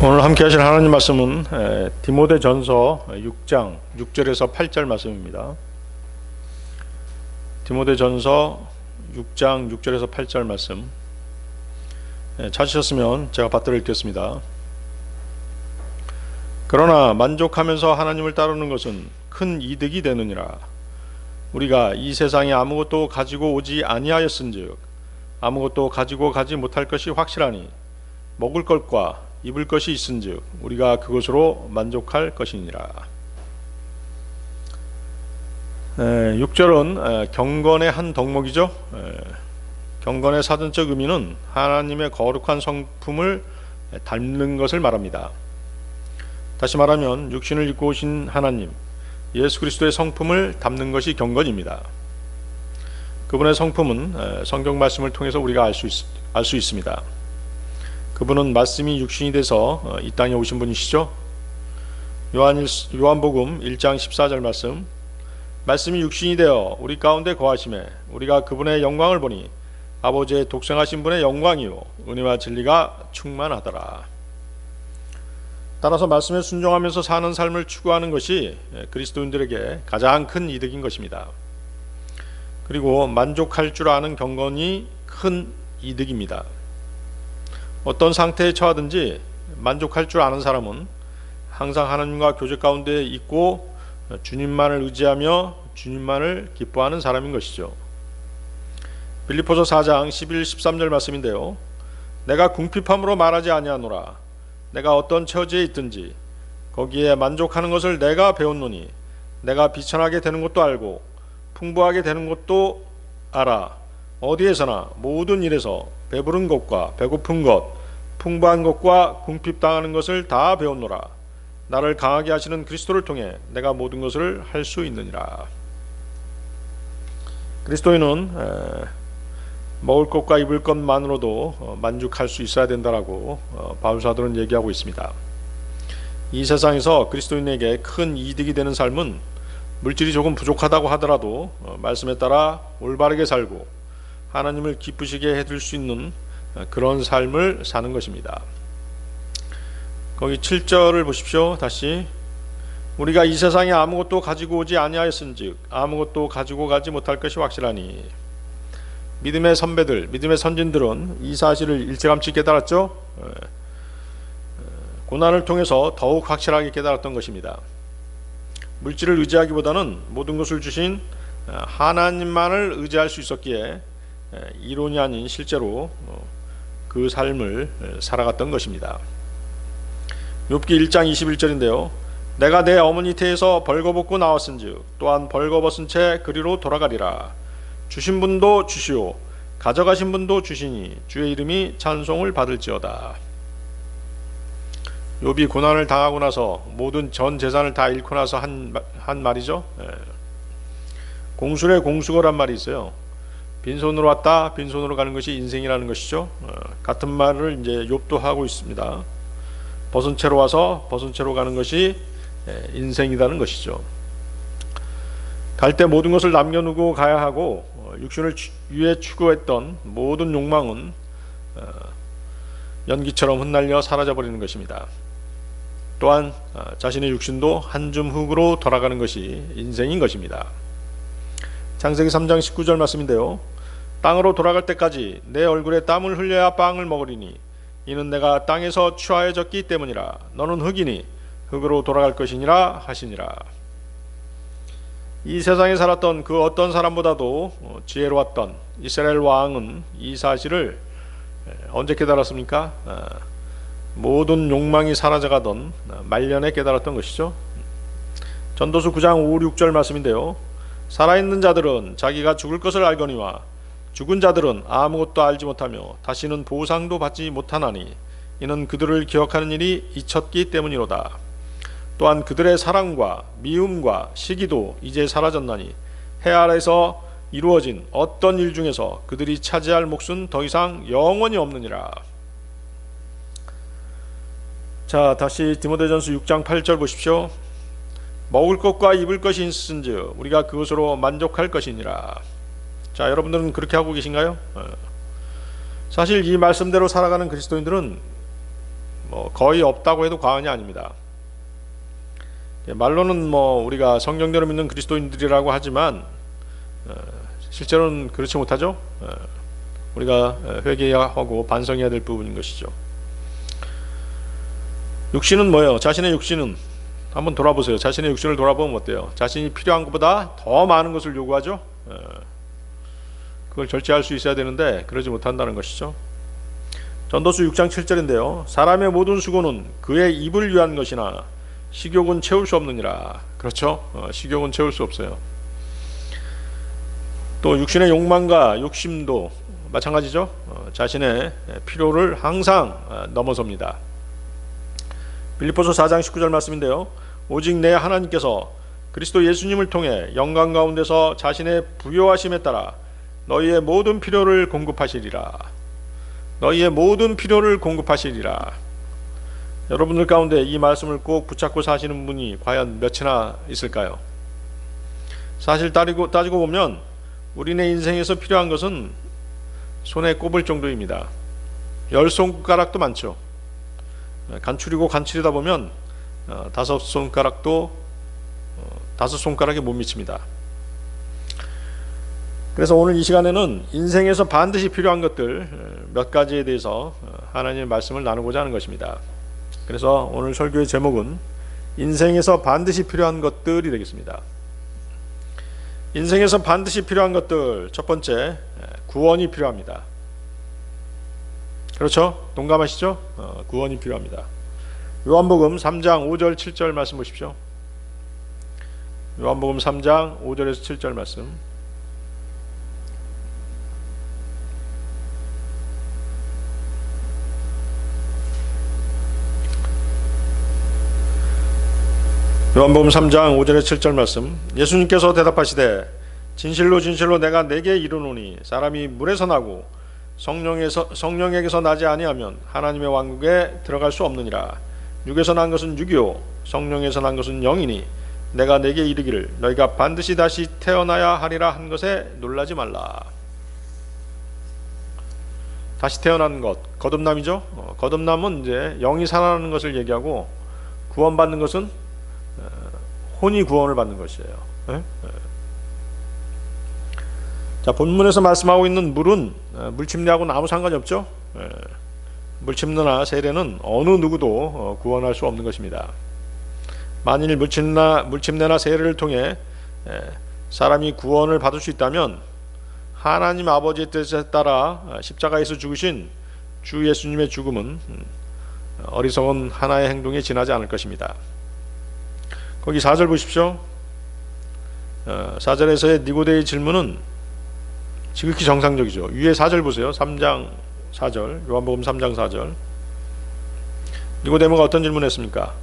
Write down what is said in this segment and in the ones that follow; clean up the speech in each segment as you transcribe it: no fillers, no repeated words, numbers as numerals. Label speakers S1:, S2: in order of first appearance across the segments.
S1: 오늘 함께 하실 하나님 말씀은 디모데전서 6장 6절에서 8절 말씀입니다. 디모데전서 6장 6절에서 8절 말씀 찾으셨으면 제가 받들어 읽겠습니다. 그러나 만족하면서 하나님을 따르는 것은 큰 이득이 되느니라. 우리가 이 세상에 아무것도 가지고 오지 아니하였은즉 아무것도 가지고 가지 못할 것이 확실하니 먹을 것과 입을 것이 있은즉 우리가 그것으로 만족할 것이니라. 6절은 경건의 한 덕목이죠. 경건의 사전적 의미는 하나님의 거룩한 성품을 닮는 것을 말합니다. 다시 말하면 육신을 입고 오신 하나님 예수 그리스도의 성품을 담는 것이 경건입니다. 그분의 성품은 성경 말씀을 통해서 우리가 알 수 있습니다. 그분은 말씀이 육신이 돼서 이 땅에 오신 분이시죠. 요한복음 1장 14절 말씀이 육신이 되어 우리 가운데 거하심에 우리가 그분의 영광을 보니 아버지의 독생하신 분의 영광이요 은혜와 진리가 충만하더라. 따라서 말씀에 순종하면서 사는 삶을 추구하는 것이 그리스도인들에게 가장 큰 이득인 것입니다. 그리고 만족할 줄 아는 경건이 큰 이득입니다. 어떤 상태에 처하든지 만족할 줄 아는 사람은 항상 하나님과 교제 가운데 있고 주님만을 의지하며 주님만을 기뻐하는 사람인 것이죠. 빌립보서 4장 11, 13절 말씀인데요. 내가 궁핍함으로 말하지 아니하노라. 내가 어떤 처지에 있든지 거기에 만족하는 것을 내가 배웠노니 내가 비천하게 되는 것도 알고 풍부하게 되는 것도 알아. 어디에서나 모든 일에서 배부른 것과 배고픈 것, 풍부한 것과 궁핍당하는 것을 다 배웠노라. 나를 강하게 하시는 그리스도를 통해 내가 모든 것을 할 수 있느니라. 그리스도인은 먹을 것과 입을 것만으로도 만족할 수 있어야 된다라고 바울 사도는 얘기하고 있습니다. 이 세상에서 그리스도인에게 큰 이득이 되는 삶은 물질이 조금 부족하다고 하더라도 말씀에 따라 올바르게 살고 하나님을 기쁘시게 해줄 수 있는 그런 삶을 사는 것입니다. 거기 7절을 보십시오. 다시 우리가 이 세상에 아무것도 가지고 오지 아니하였은즉 아무것도 가지고 가지 못할 것이 확실하니. 믿음의 선배들, 믿음의 선진들은 이 사실을 일찌감치 깨달았죠. 고난을 통해서 더욱 확실하게 깨달았던 것입니다. 물질을 의지하기보다는 모든 것을 주신 하나님만을 의지할 수 있었기에 이론이 아닌 실제로 그 삶을 살아갔던 것입니다. 욥기 1장 21절인데요. 내가 내 어머니 태에서 벌거벗고 나왔은즉 또한 벌거벗은 채 그리로 돌아가리라. 주신 분도 주시오 가져가신 분도 주시니 주의 이름이 찬송을 받을지어다. 욥이 고난을 당하고 나서 모든 전 재산을 다 잃고 나서 한 말이죠. 공술의 공수거란 말이 있어요. 빈손으로 왔다 빈손으로 가는 것이 인생이라는 것이죠. 같은 말을 이제 욥도 하고 있습니다. 벗은 채로 와서 벗은 채로 가는 것이 인생이라는 것이죠. 갈 때 모든 것을 남겨두고 가야 하고 육신을 위해 추구했던 모든 욕망은 연기처럼 흩날려 사라져버리는 것입니다. 또한 자신의 육신도 한 줌 흙으로 돌아가는 것이 인생인 것입니다. 창세기 3장 19절 말씀인데요. 땅으로 돌아갈 때까지 내 얼굴에 땀을 흘려야 빵을 먹으리니 이는 내가 땅에서 취하여졌기 때문이라. 너는 흙이니 흙으로 돌아갈 것이니라 하시니라. 이 세상에 살았던 그 어떤 사람보다도 지혜로웠던 이스라엘 왕은 이 사실을 언제 깨달았습니까? 모든 욕망이 사라져가던 말년에 깨달았던 것이죠. 전도서 9장 5, 6절 말씀인데요. 살아있는 자들은 자기가 죽을 것을 알거니와 죽은 자들은 아무것도 알지 못하며 다시는 보상도 받지 못하나니 이는 그들을 기억하는 일이 잊혔기 때문이로다. 또한 그들의 사랑과 미움과 시기도 이제 사라졌나니 해 아래에서 이루어진 어떤 일 중에서 그들이 차지할 몫은 더 이상 영원히 없느니라. 자, 다시 디모데전서 6장 8절 보십시오. 먹을 것과 입을 것이 있은즉 우리가 그것으로 만족할 것이니라. 자, 여러분들은 그렇게 하고 계신가요? 사실 이 말씀대로 살아가는 그리스도인들은 뭐 거의 없다고 해도 과언이 아닙니다. 말로는 뭐 우리가 성경대로 믿는 그리스도인들이라고 하지만 실제로는 그렇지 못하죠. 우리가 회개하고 반성해야 될 부분인 것이죠. 육신은 뭐예요? 자신의 육신은 한번 돌아보세요. 자신의 육신을 돌아보면 어때요? 자신이 필요한 것보다 더 많은 것을 요구하죠. 그걸 절제할 수 있어야 되는데 그러지 못한다는 것이죠. 전도서 6장 7절인데요. 사람의 모든 수고는 그의 입을 위한 것이나 식욕은 채울 수 없느니라. 그렇죠? 식욕은 채울 수 없어요. 또 육신의 욕망과 욕심도 마찬가지죠. 자신의 필요를 항상 넘어섭니다. 빌립보서 4장 19절 말씀인데요. 오직 내 하나님께서 그리스도 예수님을 통해 영광 가운데서 자신의 부요하심에 따라 너희의 모든 필요를 공급하시리라. 너희의 모든 필요를 공급하시리라. 여러분들 가운데 이 말씀을 꼭 붙잡고 사시는 분이 과연 몇이나 있을까요? 사실 따지고 보면 우리네 인생에서 필요한 것은 손에 꼽을 정도입니다. 10손가락도 많죠. 간추리고 간추리다 보면 5손가락도 5손가락에 못 미칩니다. 그래서 오늘 이 시간에는 인생에서 반드시 필요한 것들 몇 가지에 대해서 하나님의 말씀을 나누고자 하는 것입니다. 그래서 오늘 설교의 제목은 인생에서 반드시 필요한 것들이 되겠습니다. 인생에서 반드시 필요한 것들, 첫 번째, 구원이 필요합니다. 그렇죠? 동감하시죠? 구원이 필요합니다. 요한복음 3장 5절 7절 말씀 보십시오. 요한복음 3장 5절에서 7절 말씀. 요한복음 3장 5절에 7절 말씀. 예수님께서 대답하시되 진실로 진실로 내가 네게 이르노니 사람이 물에서 나고 성령에게서 나지 아니하면 하나님의 왕국에 들어갈 수 없느니라. 육에서 난 것은 육이요 성령에서 난 것은 영이니 내가 네게 이르기를 너희가 반드시 다시 태어나야 하리라 한 것에 놀라지 말라. 다시 태어나는 것, 거듭남이죠. 거듭남은 이제 영이 살아나는 것을 얘기하고, 구원받는 것은 혼이 구원을 받는 것이에요. 자, 본문에서 말씀하고 있는 물은 물침례하고는 아무 상관이 없죠. 물침례나 세례는 어느 누구도 구원할 수 없는 것입니다. 만일 물침례나 세례를 통해 사람이 구원을 받을 수 있다면 하나님 아버지의 뜻에 따라 십자가에서 죽으신 주 예수님의 죽음은 어리석은 하나의 행동에 지나지 않을 것입니다. 거기 4절 보십시오. 4절에서의 니고데의 질문은 지극히 정상적이죠. 위에 4절 보세요. 3장 4절, 요한복음 3장 4절. 니고데모가 어떤 질문을 했습니까?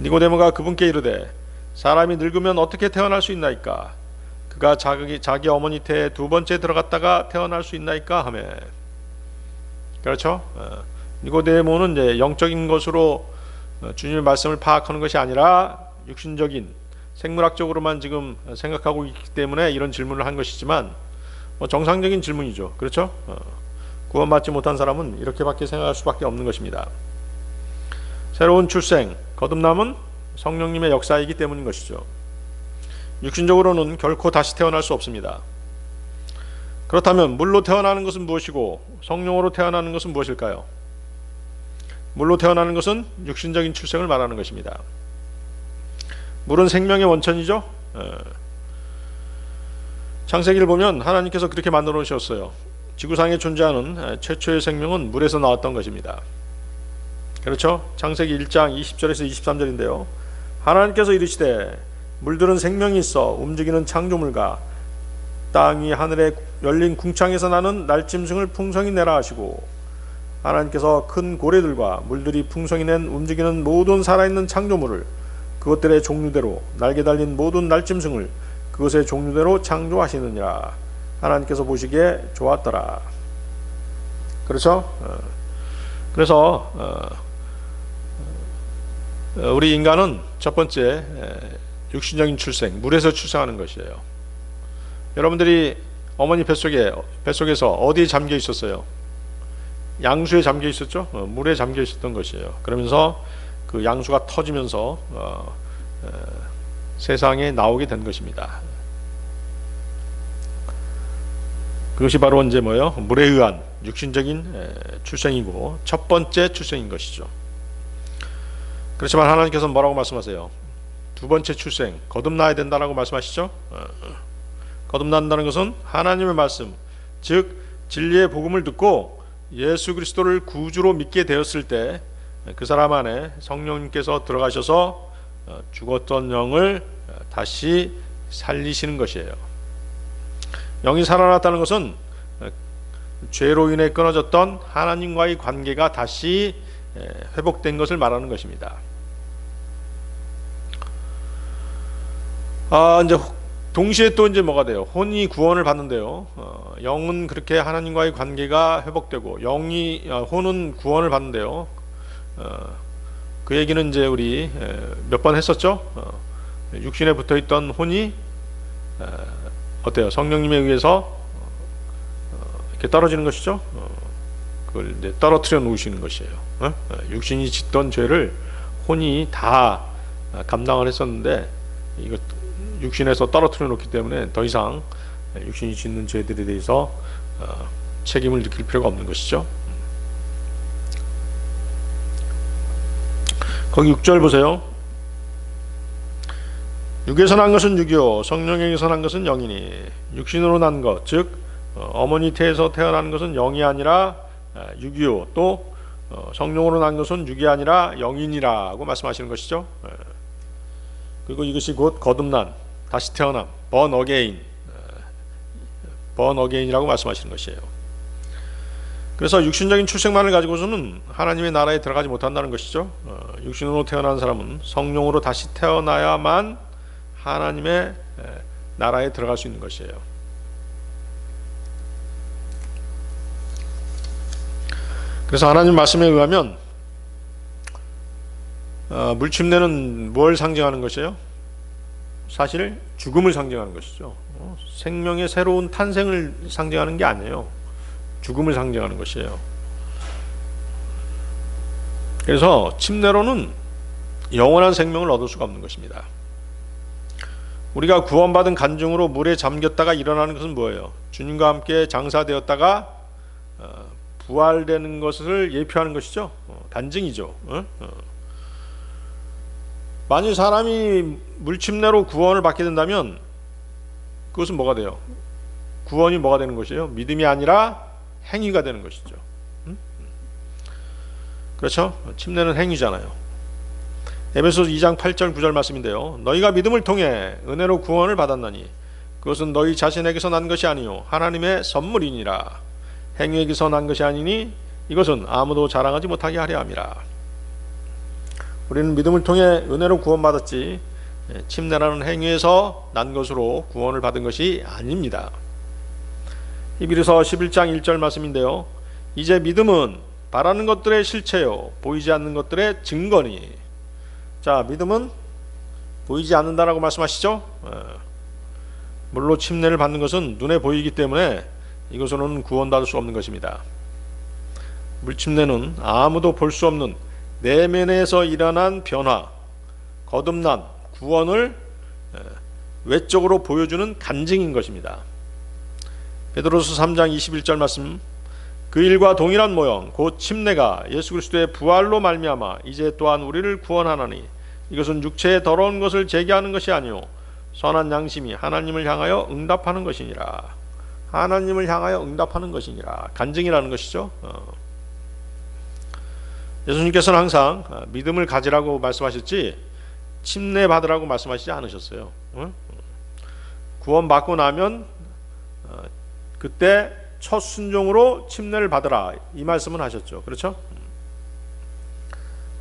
S1: 니고데모가 그분께 이르되 사람이 늙으면 어떻게 태어날 수 있나이까? 그가 자기 어머니 태에 두 번째 들어갔다가 태어날 수 있나이까? 하며. 그렇죠? 니고데모는 이제 영적인 것으로 주님의 말씀을 파악하는 것이 아니라 육신적인 생물학적으로만 지금 생각하고 있기 때문에 이런 질문을 한 것이지만 정상적인 질문이죠. 그렇죠? 구원받지 못한 사람은 이렇게밖에 생각할 수밖에 없는 것입니다. 새로운 출생, 거듭남은 성령님의 역사이기 때문인 것이죠. 육신적으로는 결코 다시 태어날 수 없습니다. 그렇다면 물로 태어나는 것은 무엇이고 성령으로 태어나는 것은 무엇일까요? 물로 태어나는 것은 육신적인 출생을 말하는 것입니다. 물은 생명의 원천이죠. 창세기를 보면 하나님께서 그렇게 만들어 놓으셨어요. 지구상에 존재하는 최초의 생명은 물에서 나왔던 것입니다. 그렇죠? 창세기 1장 20절에서 23절인데요. 하나님께서 이르시되 물들은 생명이 있어 움직이는 창조물과 땅이 하늘에 열린 궁창에서 나는 날짐승을 풍성히 내라 하시고, 하나님께서 큰 고래들과 물들이 풍성히 낸 움직이는 모든 살아있는 창조물을 그것들의 종류대로 날개 달린 모든 날짐승을 그것의 종류대로 창조하시느니라. 하나님께서 보시기에 좋았더라. 그렇죠? 그래서 우리 인간은 첫 번째 육신적인 출생, 물에서 출생하는 것이에요. 여러분들이 어머니 뱃속에서 어디에 잠겨 있었어요? 양수에 잠겨 있었죠. 물에 잠겨 있었던 것이에요. 그러면서 그 양수가 터지면서 세상에 나오게 된 것입니다. 그것이 바로 이제 뭐예요? 물에 의한 육신적인 출생이고 첫 번째 출생인 것이죠. 그렇지만 하나님께서 뭐라고 말씀하세요? 두 번째 출생, 거듭나야 된다라고 말씀하시죠. 거듭난다는 것은 하나님의 말씀, 즉 진리의 복음을 듣고 예수 그리스도를 구주로 믿게 되었을 때 그 사람 안에 성령님께서 들어가셔서 죽었던 영을 다시 살리시는 것이에요. 영이 살아났다는 것은 죄로 인해 끊어졌던 하나님과의 관계가 다시 회복된 것을 말하는 것입니다. 이제 동시에 또 이제 뭐가 돼요? 혼이 구원을 받는데요. 영은 그렇게 하나님과의 관계가 회복되고 혼은 구원을 받는데요. 그 얘기는 이제 우리 몇 번 했었죠. 육신에 붙어있던 혼이 어때요? 성령님에 의해서 이렇게 떨어지는 것이죠. 그걸 이제 떨어뜨려 놓으시는 것이에요. 육신이 짓던 죄를 혼이 다 감당을 했었는데 이거 육신에서 떨어뜨려 놓기 때문에 더 이상 육신이 짓는 죄들에 대해서 책임을 느낄 필요가 없는 것이죠. 거기 6절 보세요. 육에서 난 것은 육이요 성령에게서 난 것은 영이니 육신으로 난 것 즉 어머니 태에서 태어난 것은 영이 아니라 육이요 또 성령으로 난 것은 육이 아니라 영이니라고 말씀하시는 것이죠. 그리고 이것이 곧 거듭난 다시 태어남 born again이라고 말씀하시는 것이에요. 그래서 육신적인 출생만을 가지고서는 하나님의 나라에 들어가지 못한다는 것이죠. 육신으로 태어난 사람은 성령으로 다시 태어나야만 하나님의 나라에 들어갈 수 있는 것이에요. 그래서 하나님 말씀에 의하면 물침내는 뭘 상징하는 것이에요? 사실 죽음을 상징하는 것이죠. 생명의 새로운 탄생을 상징하는 게 아니에요. 죽음을 상징하는 것이에요. 그래서 침례로는 영원한 생명을 얻을 수가 없는 것입니다. 우리가 구원받은 간증으로 물에 잠겼다가 일어나는 것은 뭐예요? 주님과 함께 장사되었다가 부활되는 것을 예표하는 것이죠. 간증이죠. 만일 사람이 물침례로 구원을 받게 된다면 그것은 뭐가 돼요? 구원이 뭐가 되는 것이에요? 믿음이 아니라 행위가 되는 것이죠. 그렇죠? 침례는 행위잖아요. 에베소서 2장 8절 9절 말씀인데요. 너희가 믿음을 통해 은혜로 구원을 받았나니 그것은 너희 자신에게서 난 것이 아니요 하나님의 선물이니라. 행위에게서 난 것이 아니니 이것은 아무도 자랑하지 못하게 하려 함이라. 우리는 믿음을 통해 은혜로 구원받았지 침례라는 행위에서 난 것으로 구원을 받은 것이 아닙니다. 히브리서 11장 1절 말씀인데요. 이제 믿음은 바라는 것들의 실체요 보이지 않는 것들의 증거니. 자, 믿음은 보이지 않는다라고 말씀하시죠. 물로 침례를 받는 것은 눈에 보이기 때문에 이것으로는 구원받을 수 없는 것입니다. 물침례는 아무도 볼 수 없는 내면에서 일어난 변화, 거듭남, 구원을 외적으로 보여주는 간증인 것입니다. 베드로서 3장 21절 말씀, 그 일과 동일한 모형 곧 침례가 예수 그리스도의 부활로 말미암아 이제 또한 우리를 구원하나니 이것은 육체의 더러운 것을 제기하는 것이 아니요 선한 양심이 하나님을 향하여 응답하는 것이니라. 하나님을 향하여 응답하는 것이니라. 간증이라는 것이죠. 예수님께서는 항상 믿음을 가지라고 말씀하셨지 침례 받으라고 말씀하시지 않으셨어요. 구원받고 나면 그때 첫 순종으로 침례를 받으라 이 말씀은 하셨죠. 그렇죠?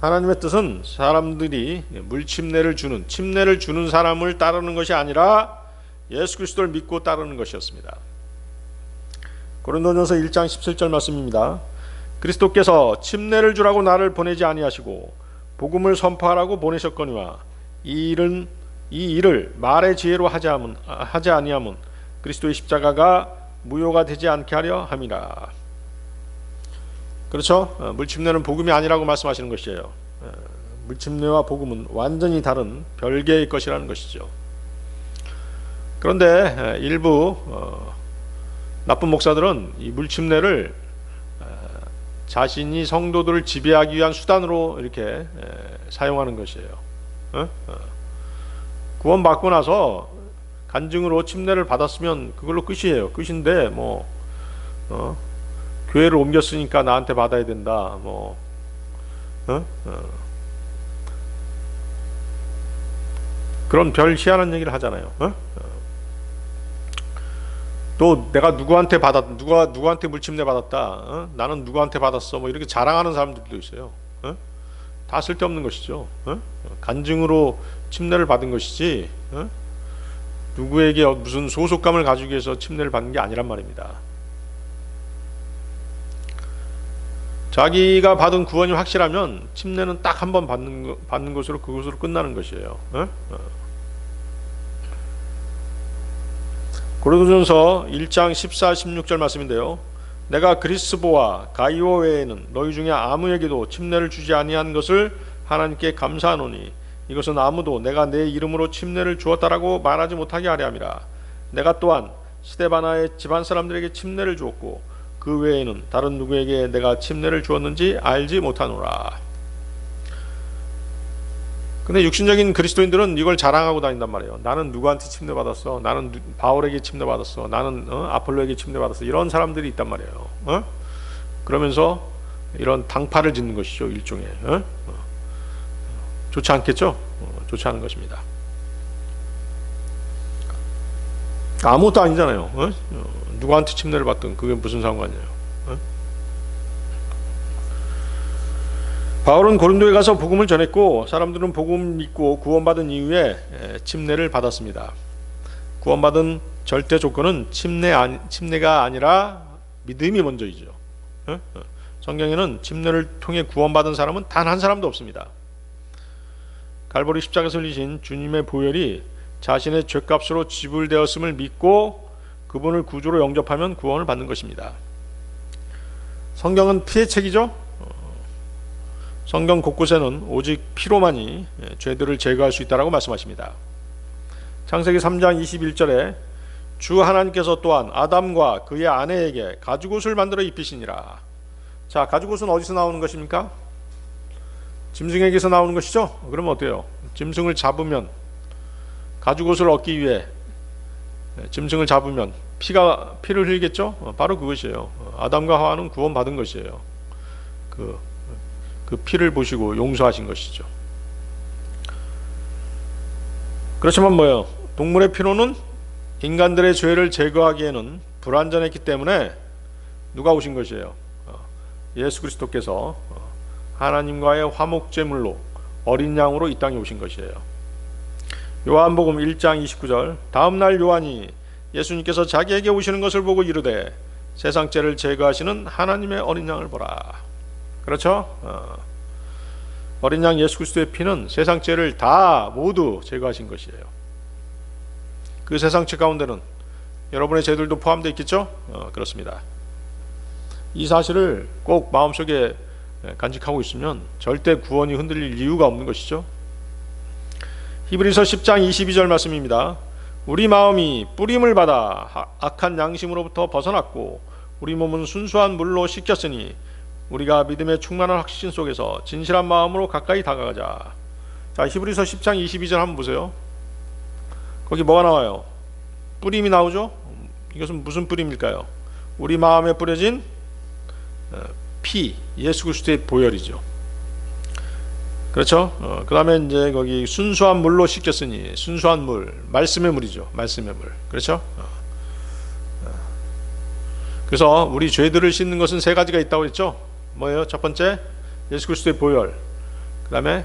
S1: 하나님의 뜻은 사람들이 물침례를 주는 사람을 따르는 것이 아니라 예수 그리스도를 믿고 따르는 것이었습니다. 고린도전서 1장 17절 말씀입니다. 그리스도께서 침례를 주라고 나를 보내지 아니하시고 복음을 선포하라고 보내셨거니와 이 일을 말의 지혜로 하지 아니함은 그리스도의 십자가가 무효가 되지 않게 하려 함이라. 그렇죠? 물침례는 복음이 아니라고 말씀하시는 것이에요. 물침례와 복음은 완전히 다른 별개의 것이라는 것이죠. 그런데 일부 나쁜 목사들은 이 물침례를 자신이 성도들을 지배하기 위한 수단으로 이렇게 사용하는 것이에요. 구원받고 나서 간증으로 침례를 받았으면 그걸로 끝이에요. 끝인데 뭐 교회를 옮겼으니까 나한테 받아야 된다. 뭐 그런 별 희한한 얘기를 하잖아요. 또 내가 누구한테 누구한테 물침례 받았다. 나는 누구한테 받았어. 뭐 이렇게 자랑하는 사람들도 있어요. 다 쓸데없는 것이죠. 간증으로 침례를 받은 것이지 누구에게 무슨 소속감을 가지기 위해서 침례를 받는 게 아니란 말입니다. 자기가 받은 구원이 확실하면 침례는 딱 한 번 받는 것으로 그것으로 끝나는 것이에요. 고린도전서 1장 14, 16절 말씀인데요. 내가 그리스보와 가이오 외에는 너희 중에 아무에게도 침례를 주지 아니한 것을 하나님께 감사하노니 이것은 아무도 내가 내 이름으로 침례를 주었다라고 말하지 못하게 하려 함이라. 내가 또한 스데바나의 집안 사람들에게 침례를 주었고 그 외에는 다른 누구에게 내가 침례를 주었는지 알지 못하노라. 근데 육신적인 그리스도인들은 이걸 자랑하고 다닌단 말이에요. 나는 누구한테 침례 받았어. 나는 바울에게 침례 받았어. 나는 아폴로에게 침례 받았어. 이런 사람들이 있단 말이에요. 그러면서 이런 당파를 짓는 것이죠. 일종의. 좋지 않겠죠? 좋지 않은 것입니다. 아무것도 아니잖아요. 누구한테 침례를 받든 그게 무슨 상관이에요. 바울은 고린도에 가서 복음을 전했고 사람들은 복음 믿고 구원받은 이후에 침례를 받았습니다. 구원받은 절대 조건은 침례가 아니라 믿음이 먼저이죠. 성경에는 침례를 통해 구원받은 사람은 단 한 사람도 없습니다. 갈보리 십자가에서 흘리신 주님의 보혈이 자신의 죄값으로 지불되었음을 믿고 그분을 구주로 영접하면 구원을 받는 것입니다. 성경은 피의 책이죠. 성경 곳곳에는 오직 피로만이 죄들을 제거할 수 있다고 말씀하십니다. 창세기 3장 21절에 주 하나님께서 또한 아담과 그의 아내에게 가죽옷을 만들어 입히시니라. 자, 가죽옷은 어디서 나오는 것입니까? 짐승에게서 나오는 것이죠. 그러면 어때요? 짐승을 잡으면 가죽옷을 얻기 위해 짐승을 잡으면 피를 흘리겠죠. 바로 그것이에요. 아담과 하와는 구원받은 것이에요. 그 피를 보시고 용서하신 것이죠. 그렇지만 뭐예요? 동물의 피로는 인간들의 죄를 제거하기에는 불완전했기 때문에 누가 오신 것이에요? 예수 그리스도께서 하나님과의 화목제물로 어린 양으로 이 땅에 오신 것이에요. 요한복음 1장 29절 다음날 요한이 예수님께서 자기에게 오시는 것을 보고 이르되 세상 죄를 제거하시는 하나님의 어린 양을 보라. 그렇죠? 어린 양 예수 그리스도의 피는 세상 죄를 다 모두 제거하신 것이에요. 그 세상 죄 가운데는 여러분의 죄들도 포함되어 있겠죠? 그렇습니다. 이 사실을 꼭 마음속에 간직하고 있으면 절대 구원이 흔들릴 이유가 없는 것이죠. 히브리서 10장 22절 말씀입니다. 우리 마음이 뿌림을 받아 악한 양심으로부터 벗어났고 우리 몸은 순수한 물로 씻겼으니 우리가 믿음의 충만한 확신 속에서 진실한 마음으로 가까이 다가가자. 자, 히브리서 10장 22절 한번 보세요. 거기 뭐가 나와요? 뿌림이 나오죠? 이것은 무슨 뿌림일까요? 우리 마음에 뿌려진 피, 예수 그리스도의 보혈이죠. 그렇죠? 그 다음에 이제 거기 순수한 물로 씻겼으니 순수한 물, 말씀의 물이죠. 말씀의 물. 그렇죠? 그래서 우리 죄들을 씻는 것은 세 가지가 있다고 했죠. 뭐예요? 첫 번째 예수 그리스도의 보혈, 그 다음에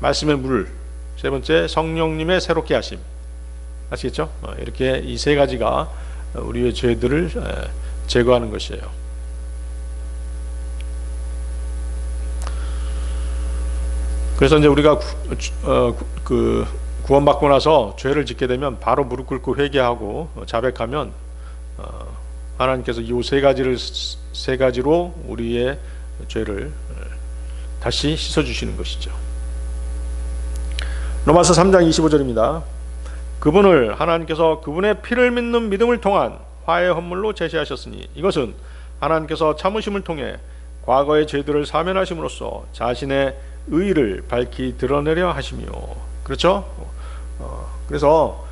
S1: 말씀의 물, 세 번째 성령님의 새롭게 하심. 아시겠죠? 이렇게 이 세 가지가 우리의 죄들을 제거하는 것이에요. 그래서 이제 우리가 구원받고 나서 죄를 짓게 되면 바로 무릎 꿇고 회개하고 자백하면 하나님께서 이 세 가지로 우리의 죄를 다시 씻어주시는 것이죠. 로마서 3장 25절입니다. 그분을 하나님께서 그분의 피를 믿는 믿음을 통한 화해 헌물로 제시하셨으니 이것은 하나님께서 참으심을 통해 과거의 죄들을 사면하심으로써 자신의 의를 밝히 드러내려 하시며. 그렇죠? 그래서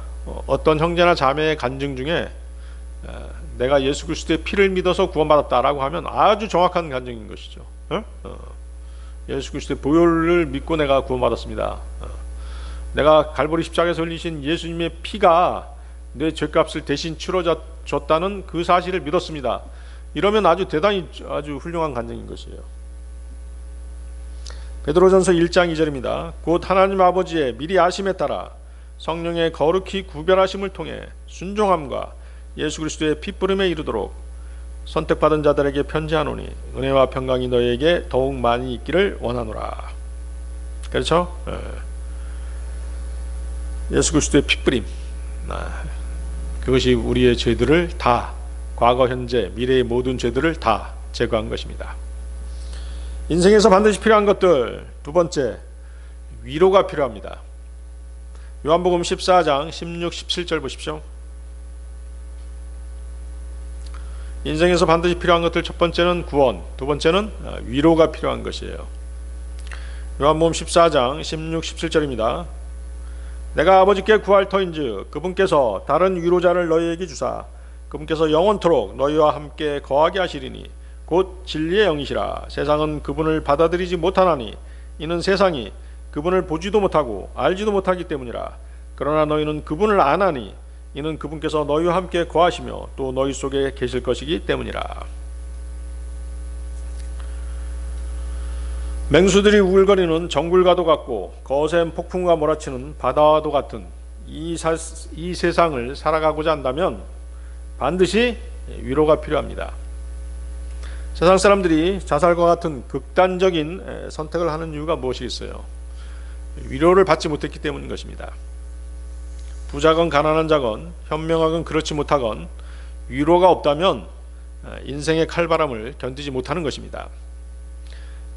S1: 어떤 형제나 자매의 간증 중에 내가 예수 그리스도의 피를 믿어서 구원받았다라고 하면 아주 정확한 간증인 것이죠. 예수 그리스도의 보혈을 믿고 내가 구원받았습니다. 내가 갈보리 십자가에서 흘리신 예수님의 피가 내 죄값을 대신 치러줬다는 그 사실을 믿었습니다. 이러면 아주 훌륭한 간증인 것이에요. 베드로전서 1장 2절입니다. 곧 하나님 아버지의 미리 아심에 따라 성령의 거룩히 구별하심을 통해 순종함과 예수 그리스도의 핏부름에 이르도록 선택받은 자들에게 편지하노니 은혜와 평강이 너희에게 더욱 많이 있기를 원하노라. 그렇죠? 예수 그리스도의 핏부림, 그것이 우리의 죄들을 다, 과거, 현재, 미래의 모든 죄들을 다 제거한 것입니다. 인생에서 반드시 필요한 것들, 두 번째, 위로가 필요합니다. 요한복음 14장 16, 17절 보십시오. 인생에서 반드시 필요한 것들, 첫 번째는 구원, 두 번째는 위로가 필요한 것이에요. 요한복음 14장 16, 17절입니다. 내가 아버지께 구할 터인즉 그분께서 다른 위로자를 너희에게 주사 그분께서 영원토록 너희와 함께 거하게 하시리니 곧 진리의 영이시라. 세상은 그분을 받아들이지 못하나니 이는 세상이 그분을 보지도 못하고 알지도 못하기 때문이라. 그러나 너희는 그분을 아나니 이는 그분께서 너희와 함께 거하시며 또 너희 속에 계실 것이기 때문이라. 맹수들이 우글거리는 정글과도 같고 거센 폭풍과 몰아치는 바다와도 같은 이 세상을 살아가고자 한다면 반드시 위로가 필요합니다. 세상 사람들이 자살과 같은 극단적인 선택을 하는 이유가 무엇이겠어요? 위로를 받지 못했기 때문인 것입니다. 부자건 가난한 자건 현명하건 그렇지 못하건 위로가 없다면 인생의 칼바람을 견디지 못하는 것입니다.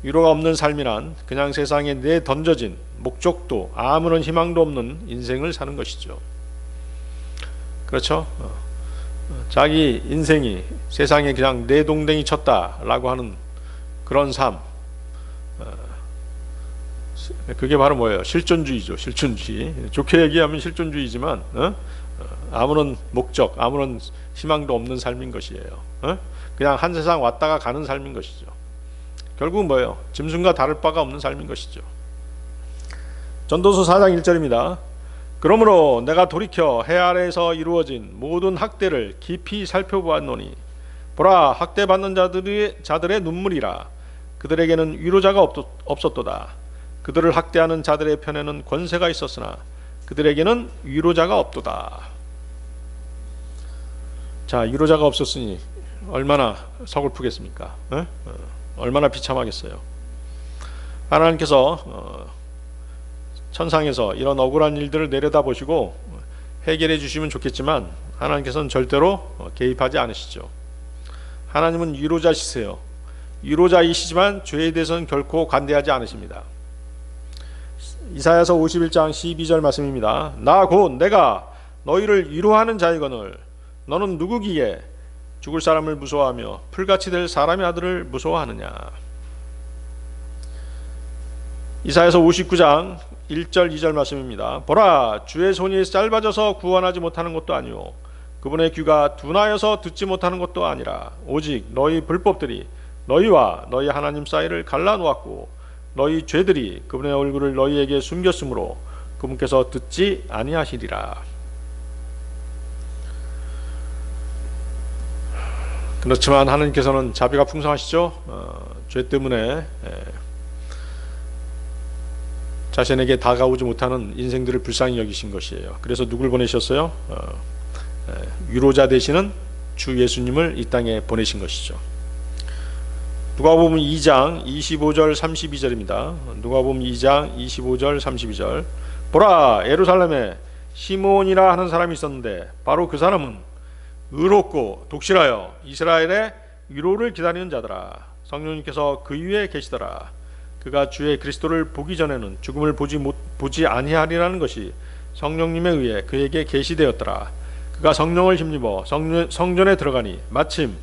S1: 위로가 없는 삶이란 그냥 세상에 내던져진 목적도 아무런 희망도 없는 인생을 사는 것이죠. 그렇죠? 자기 인생이 세상에 그냥 내동댕이 쳤다라고 하는 그런 삶, 그게 바로 뭐예요? 실존주의죠. 실존주의. 좋게 얘기하면 실존주의지만 아무런 목적, 아무런 희망도 없는 삶인 것이에요. 그냥 한 세상 왔다가 가는 삶인 것이죠. 결국은 뭐예요? 짐승과 다를 바가 없는 삶인 것이죠. 전도서 4장 1절입니다. 그러므로 내가 돌이켜 해 아래에서 이루어진 모든 학대를 깊이 살펴보았노니 보라, 학대받는 자들의 눈물이라. 그들에게는 위로자가 없었도다. 그들을 학대하는 자들의 편에는 권세가 있었으나 그들에게는 위로자가 없도다. 자, 위로자가 없었으니 얼마나 서글프겠습니까? 얼마나 비참하겠어요. 하나님께서 천상에서 이런 억울한 일들을 내려다보시고 해결해 주시면 좋겠지만 하나님께서는 절대로 개입하지 않으시죠. 하나님은 위로자시세요. 위로자이시지만 죄에 대해서는 결코 관대하지 않으십니다. 이사야서 51장 12절 말씀입니다. 나 곧 내가 너희를 위로하는 자이거늘 너는 누구기에 죽을 사람을 무서워하며 풀같이 될 사람의 아들을 무서워하느냐. 이사야서 59장 1절 2절 말씀입니다. 보라, 주의 손이 짧아져서 구원하지 못하는 것도 아니오 그분의 귀가 둔하여서 듣지 못하는 것도 아니라 오직 너희 불법들이 너희와 너희 하나님 사이를 갈라놓았고 너희 죄들이 그분의 얼굴을 너희에게 숨겼으므로 그분께서 듣지 아니하시리라. 그렇지만 하나님께서는 자비가 풍성하시죠. 죄 때문에 자신에게 다가오지 못하는 인생들을 불쌍히 여기신 것이에요. 그래서 누굴 보내셨어요? 위로자 되시는 주 예수님을 이 땅에 보내신 것이죠. 누가복음 2장 25절 32절입니다. 누가복음 2장 25절 32절. 보라, 예루살렘에 시몬이라 하는 사람이 있었는데 바로 그 사람은 의롭고 독실하여 이스라엘의 위로를 기다리는 자들아, 성령님께서 그 위에 계시더라. 그가 주의 그리스도를 보기 전에는 죽음을 보지 아니하리라는 것이 성령님에 의해 그에게 계시되었더라. 그가 성령을 힘입어 성전에 들어가니 마침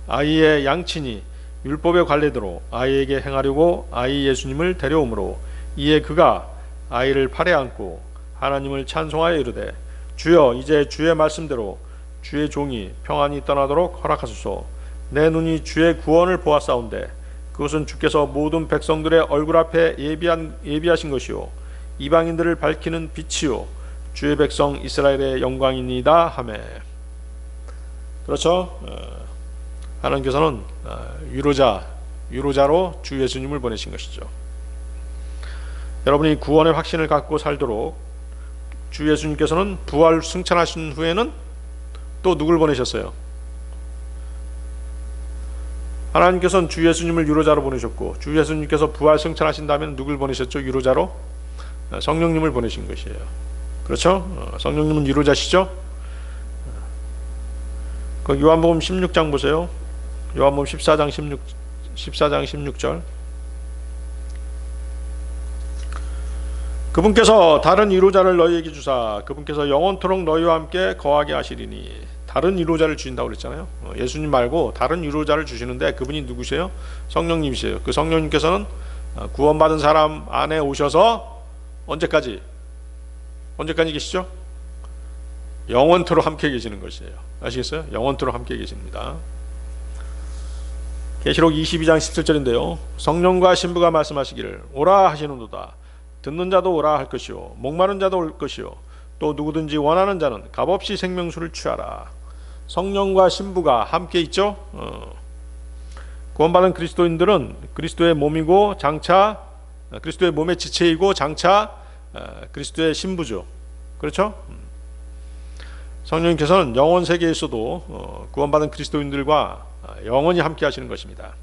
S1: 아이의 양친이 율법의 관례대로 아이에게 행하려고 아이 예수님을 데려오므로, 이에 그가 아이를 팔에 안고 하나님을 찬송하여 이르되, 주여, 이제 주의 말씀대로 주의 종이 평안히 떠나도록 허락하소서. 내 눈이 주의 구원을 보았사온데 그것은 주께서 모든 백성들의 얼굴 앞에 예비하신 것이요 이방인들을 밝히는 빛이요 주의 백성 이스라엘의 영광이니이다 하매. 그렇죠? 하나님께서는 위로자로 주 예수님을 보내신 것이죠. 여러분이 구원의 확신을 갖고 살도록 주 예수님께서는 부활 승천하신 후에는 또 누굴 보내셨어요? 하나님께서는 주 예수님을 위로자로 보내셨고, 주 예수님께서 부활 승천하신 다음에 누굴 보내셨죠? 위로자로? 성령님을 보내신 것이에요. 그렇죠? 성령님은 위로자시죠? 그 요한복음 16장 보세요. 요한복음 14장 16절. 그분께서 다른 위로자를 너희에게 주사 그분께서 영원토록 너희와 함께 거하게 하시리니. 다른 위로자를 주신다고 그랬잖아요. 예수님 말고 다른 위로자를 주시는데 그분이 누구세요? 성령님이세요. 그 성령님께서는 구원받은 사람 안에 오셔서 언제까지 계시죠? 영원토록 함께 계시는 것이에요. 아시겠어요? 영원토록 함께 계십니다. 계시록 22장 17절인데요. 성령과 신부가 말씀하시기를 오라 하시는도다. 듣는 자도 오라 할 것이요 목마른 자도 올 것이요 또 누구든지 원하는 자는 값없이 생명수를 취하라. 성령과 신부가 함께 있죠. 구원받은 그리스도인들은 그리스도의 몸이고 장차 그리스도의 몸의 지체이고 장차 그리스도의 신부죠. 그렇죠? 성령님께서는 영원 세계에서도 구원받은 그리스도인들과 영원히 함께 하시는 것입니다.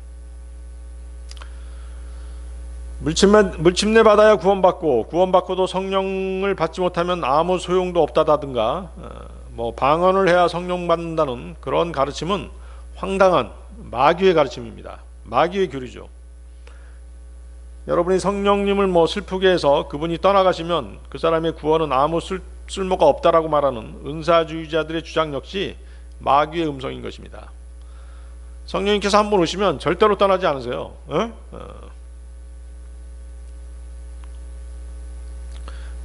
S1: 물침내 받아야 구원받고도 성령을 받지 못하면 아무 소용도 없다든가 방언을 해야 성령 받는다는 그런 가르침은 황당한 마귀의 가르침입니다. 마귀의 교리죠. 여러분이 성령님을 슬프게 해서 그분이 떠나가시면 그 사람의 구원은 아무 쓸모가 없다라고 말하는 은사주의자들의 주장 역시 마귀의 음성인 것입니다. 성령님께서 한번 오시면 절대로 떠나지 않으세요.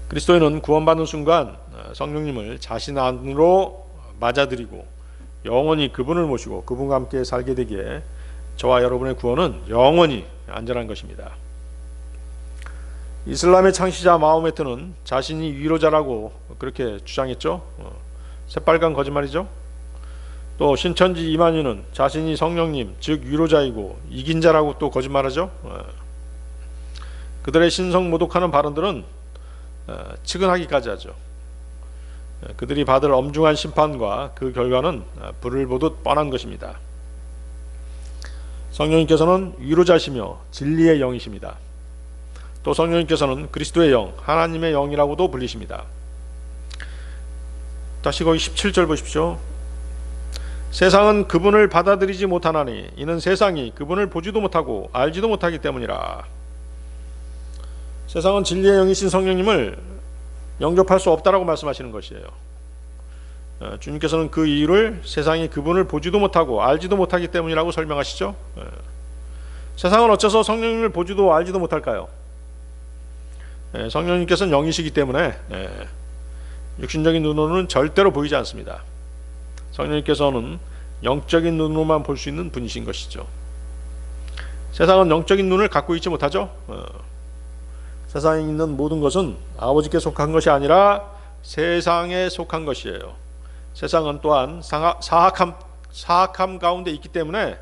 S1: 그리스도인은 구원받는 순간 성령님을 자신 안으로 맞아들이고 영원히 그분을 모시고 그분과 함께 살게 되기에 저와 여러분의 구원은 영원히 안전한 것입니다. 이슬람의 창시자 마호메트는 자신이 위로자라고 그렇게 주장했죠. 새빨간 거짓말이죠. 또 신천지 이만희는 자신이 성령님 즉 위로자이고 이긴 자라고 또 거짓말하죠. 그들의 신성 모독하는 발언들은 측은하기까지 하죠. 그들이 받을 엄중한 심판과 그 결과는 불을 보듯 뻔한 것입니다. 성령님께서는 위로자시며 진리의 영이십니다. 또 성령님께서는 그리스도의 영, 하나님의 영이라고도 불리십니다. 다시 거기 17절 보십시오. 세상은 그분을 받아들이지 못하나니 이는 세상이 그분을 보지도 못하고 알지도 못하기 때문이라. 세상은 진리의 영이신 성령님을 영접할 수 없다라고 말씀하시는 것이에요. 주님께서는 그 이유를 세상이 그분을 보지도 못하고 알지도 못하기 때문이라고 설명하시죠. 세상은 어째서 성령님을 보지도 알지도 못할까요? 성령님께서는 영이시기 때문에 육신적인 눈으로는 절대로 보이지 않습니다. 성령님께서는 영적인 눈으로만 볼 수 있는 분이신 것이죠. 세상은 영적인 눈을 갖고 있지 못하죠. 세상에 있는 모든 것은 아버지께 속한 것이 아니라 세상에 속한 것이에요. 세상은 또한 사악함 가운데 있기 때문에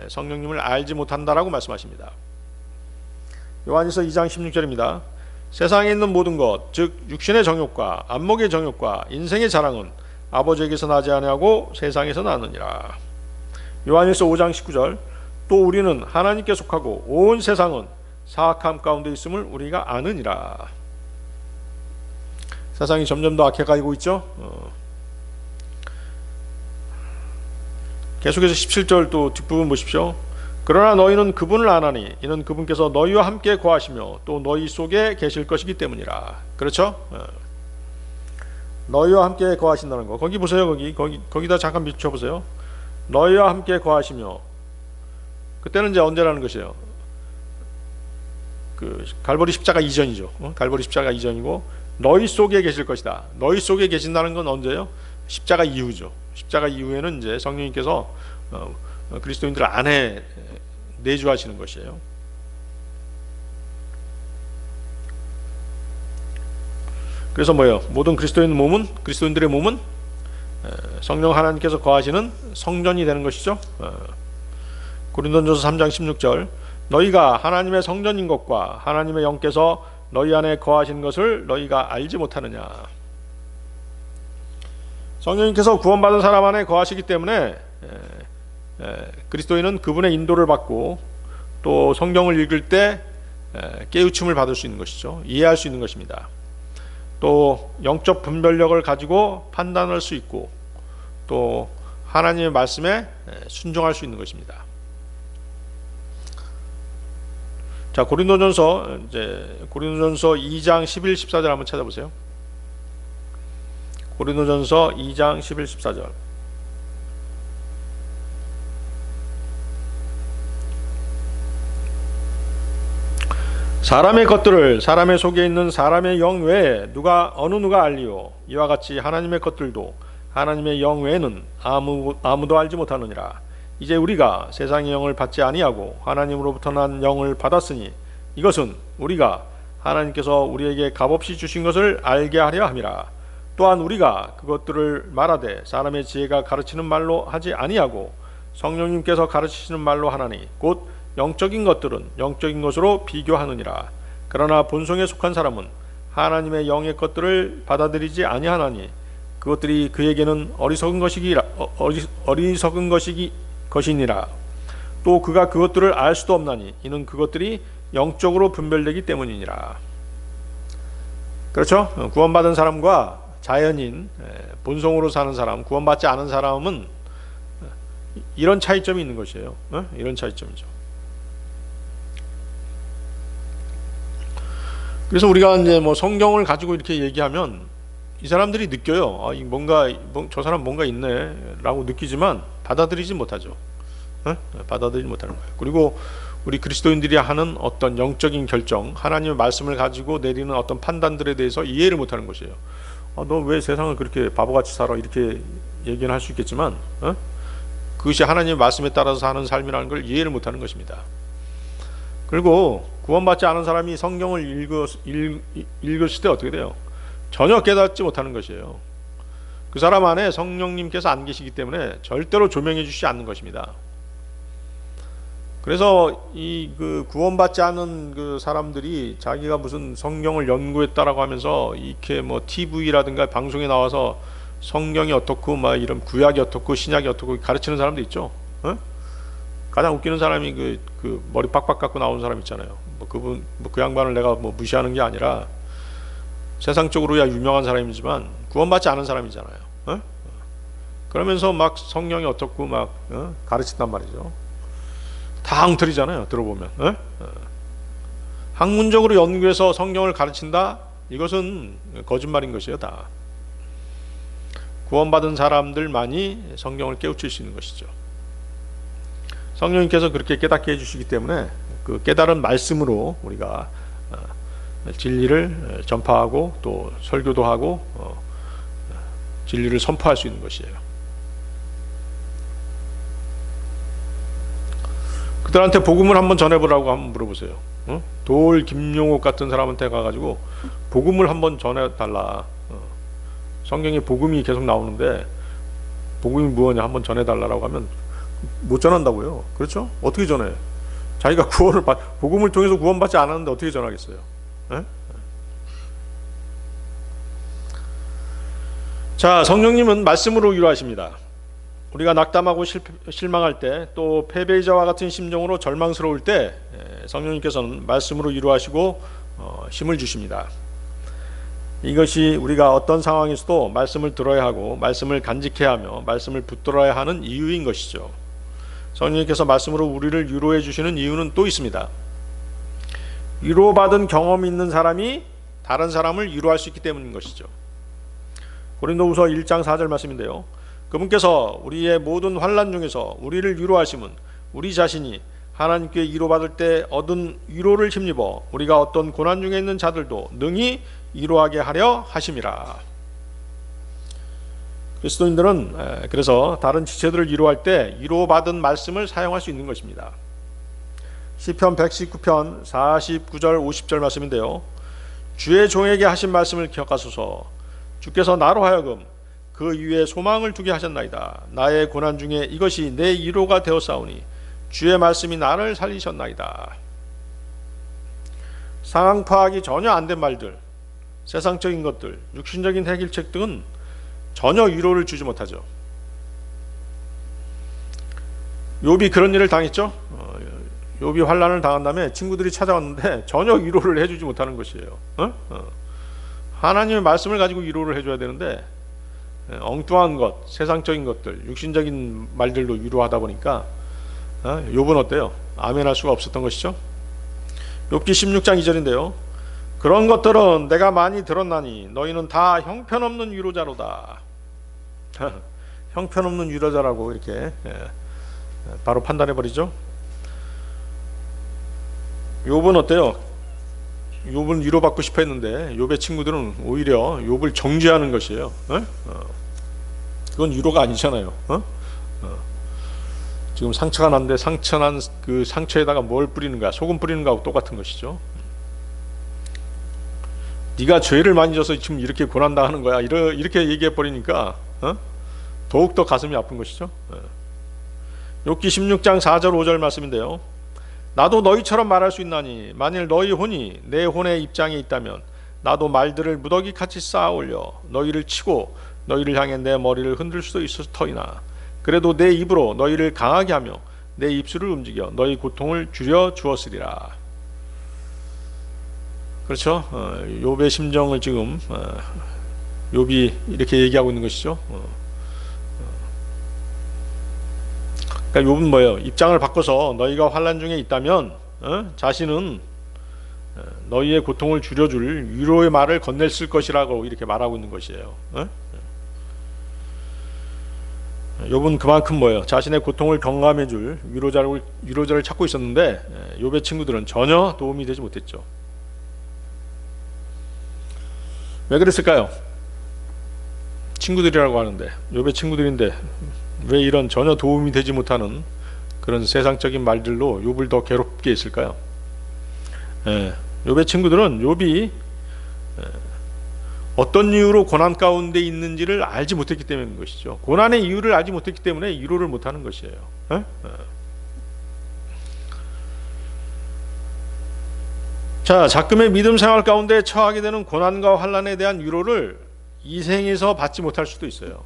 S1: 성령님을 알지 못한다라고 말씀하십니다. 요한일서 2장 16절입니다. 세상에 있는 모든 것, 즉 육신의 정욕과 안목의 정욕과 인생의 자랑은 아버지에게서 나지 아니하고 세상에서 나느니라. 요한일서 5장 19절. 또 우리는 하나님께 속하고 온 세상은 사악함 가운데 있음을 우리가 아느니라. 세상이 점점 더 악해가고 있죠. 계속해서 17절 또 뒷부분 보십시오. 그러나 너희는 그분을 아나니 이는 그분께서 너희와 함께 거하시며 또 너희 속에 계실 것이기 때문이라. 그렇죠? 너희와 함께 거하신다는 거. 거기 보세요. 거기다 잠깐 비춰보세요. 너희와 함께 거하시며, 그때는 이제 언제라는 것이에요? 그 갈보리 십자가 이전이죠. 갈보리 십자가 이전이고 너희 속에 계실 것이다. 너희 속에 계신다는 건 언제요? 십자가 이후죠. 십자가 이후에는 이제 성령님께서 그리스도인들 안에 내주하시는 것이에요. 그래서 뭐예요? 모든 그리스도인들의 몸은 성령 하나님께서 거하시는 성전이 되는 것이죠. 고린도전서 3장 16절, 너희가 하나님의 성전인 것과 하나님의 영께서 너희 안에 거하시는 것을 너희가 알지 못하느냐. 성령님께서 구원받은 사람 안에 거하시기 때문에 그리스도인은 그분의 인도를 받고 또 성경을 읽을 때 깨우침을 받을 수 있는 것이죠. 이해할 수 있는 것입니다. 또 영적 분별력을 가지고 판단할 수 있고 또 하나님의 말씀에 순종할 수 있는 것입니다. 자, 고린도전서 2장 11, 14절 한번 찾아보세요. 고린도전서 2장 11, 14절. 사람의 것들을 사람의 속에 있는 사람의 영 외에 어느 누가 알리요? 이와 같이 하나님의 것들도 하나님의 영 외에는 아무도 알지 못하느니라. 이제 우리가 세상의 영을 받지 아니하고 하나님으로부터 난 영을 받았으니 이것은 우리가 하나님께서 우리에게 값없이 주신 것을 알게 하려 함이라. 또한 우리가 그것들을 말하되 사람의 지혜가 가르치는 말로 하지 아니하고 성령님께서 가르치시는 말로 하나니 곧 영적인 것들은 영적인 것으로 비교하느니라. 그러나 본성에 속한 사람은 하나님의 영의 것들을 받아들이지 아니하나니 그것들이 그에게는 어리석은 것이니라. 또 그가 그것들을 알 수도 없나니 이는 그것들이 영적으로 분별되기 때문이니라. 그렇죠? 구원받은 사람과 자연인, 본성으로 사는 사람, 구원받지 않은 사람은 이런 차이점이 있는 것이에요. 이런 차이점이죠. 그래서 우리가 이제 뭐 성경을 가지고 이렇게 얘기하면 이 사람들이 느껴요. 저 사람 뭔가 있네라고 느끼지만 받아들이지 못하죠. 받아들이지 못하는 거예요. 그리고 우리 그리스도인들이 하는 어떤 영적인 결정, 하나님의 말씀을 가지고 내리는 어떤 판단들에 대해서 이해를 못하는 것이에요. 너 왜 세상을 그렇게 바보같이 살아? 이렇게 얘기는 할 수 있겠지만 그것이 하나님의 말씀에 따라서 사는 삶이라는 걸 이해를 못하는 것입니다. 그리고 구원받지 않은 사람이 성경을 읽었을 때 어떻게 돼요? 전혀 깨닫지 못하는 것이에요. 그 사람 안에 성령님께서 안 계시기 때문에 절대로 조명해 주시지 않는 것입니다. 그래서 그 구원받지 않은 그 사람들이 자기가 무슨 성경을 연구했다라고 하면서 이렇게 뭐 TV라든가 방송에 나와서 성경이 어떻고 막 이런 구약이 어떻고 신약이 어떻고 가르치는 사람도 있죠. 가장 웃기는 사람이 그 머리 빡빡 깎고 나온 사람 있잖아요. 그 양반을 내가 뭐 무시하는 게 아니라 세상적으로야 유명한 사람이지만 구원받지 않은 사람이잖아요. 그러면서 막 성경이 어떻고 막 가르친단 말이죠. 다 엉터리잖아요. 들어보면. 학문적으로 연구해서 성경을 가르친다? 이것은 거짓말인 것이에요. 다. 구원받은 사람들만이 성경을 깨우칠 수 있는 것이죠. 성령님께서 그렇게 깨닫게 해주시기 때문에 그 깨달은 말씀으로 우리가 진리를 전파하고 또 설교도 하고 진리를 선포할 수 있는 것이에요. 그들한테 복음을 한번 전해보라고 한번 물어보세요. 돌 김용옥 같은 사람한테 가가지고 복음을 한번 전해달라. 성경에 복음이 계속 나오는데 복음이 무엇이냐 한번 전해달라고 하면 못 전한다고요. 그렇죠? 어떻게 전해? 자기가 복음을 통해서 구원받지 않았는데 어떻게 전하겠어요? 자, 성령님은 말씀으로 위로하십니다. 우리가 낙담하고 실망할 때 또 패배자와 같은 심정으로 절망스러울 때 성령님께서는 말씀으로 위로하시고 힘을 주십니다. 이것이 우리가 어떤 상황에서도 말씀을 들어야 하고 말씀을 간직해야 하며 말씀을 붙들어야 하는 이유인 것이죠. 성령님께서 말씀으로 우리를 위로해 주시는 이유는 또 있습니다. 위로받은 경험이 있는 사람이 다른 사람을 위로할 수 있기 때문인 것이죠. 고린도후서 1장 4절 말씀인데요. 그분께서 우리의 모든 환난 중에서 우리를 위로하심은 우리 자신이 하나님께 위로받을 때 얻은 위로를 힘입어 우리가 어떤 고난 중에 있는 자들도 능히 위로하게 하려 하심이라. 그리스도인들은 그래서 다른 지체들을 위로할 때 위로받은 말씀을 사용할 수 있는 것입니다. 시편 119편 49절 50절 말씀인데요. 주의 종에게 하신 말씀을 기억하소서. 주께서 나로 하여금 그 위에 소망을 두게 하셨나이다. 나의 고난 중에 이것이 내 위로가 되었사오니 주의 말씀이 나를 살리셨나이다. 상황 파악이 전혀 안 된 말들, 세상적인 것들, 육신적인 해결책 등은 전혀 위로를 주지 못하죠. 욥이 그런 일을 당했죠. 욥이 환난을 당한 다음에 친구들이 찾아왔는데 전혀 위로를 해주지 못하는 것이에요. 하나님의 말씀을 가지고 위로를 해줘야 되는데 엉뚱한 것, 세상적인 것들, 육신적인 말들로 위로하다 보니까 욥은 어때요? 아멘할 수가 없었던 것이죠. 욥기 16장 2절인데요. 그런 것들은 내가 많이 들었나니 너희는 다 형편없는 위로자로다. 형편없는 위로자라고 이렇게 바로 판단해버리죠. 욥은 어때요? 욥은 위로받고 싶어 했는데 욥의 친구들은 오히려 욥을 정죄하는 것이에요. 그건 위로가 아니잖아요. 지금 상처가 났는데 상처난 그 상처에다가 뭘 뿌리는 거야? 소금 뿌리는 거하고 똑같은 것이죠. 네가 죄를 많이 져서 지금 이렇게 고난당하는 거야. 이렇게 얘기해 버리니까 더욱더 가슴이 아픈 것이죠. 욥기 16장 4절 5절 말씀인데요. 나도 너희처럼 말할 수 있나니 만일 너희 혼이 내 혼의 입장에 있다면 나도 말들을 무더기 같이 쌓아 올려 너희를 치고 너희를 향해 내 머리를 흔들 수도 있을 터이나 그래도 내 입으로 너희를 강하게 하며 내 입술을 움직여 너희 고통을 줄여 주었으리라. 그렇죠. 욥의 심정을 지금 욥이 이렇게 얘기하고 있는 것이죠. 그러니까 욥은 뭐예요? 입장을 바꿔서 너희가 환난 중에 있다면 자신은 너희의 고통을 줄여줄 위로의 말을 건넸을 것이라고 이렇게 말하고 있는 것이에요. 욥은 그만큼 뭐예요? 자신의 고통을 경감해줄 위로자를 찾고 있었는데 욥의 친구들은 전혀 도움이 되지 못했죠. 왜 그랬을까요? 친구들이라고 하는데 욥의 친구들인데 왜 이런 전혀 도움이 되지 못하는 그런 세상적인 말들로 욥을 더 괴롭게 했을까요? 욥의 친구들은 욥이 어떤 이유로 고난 가운데 있는지를 알지 못했기 때문인 것이죠. 고난의 이유를 알지 못했기 때문에 위로를 못하는 것이에요. 자, 작금의 믿음 생활 가운데 처하게 되는 고난과 환난에 대한 위로를 이 생에서 받지 못할 수도 있어요.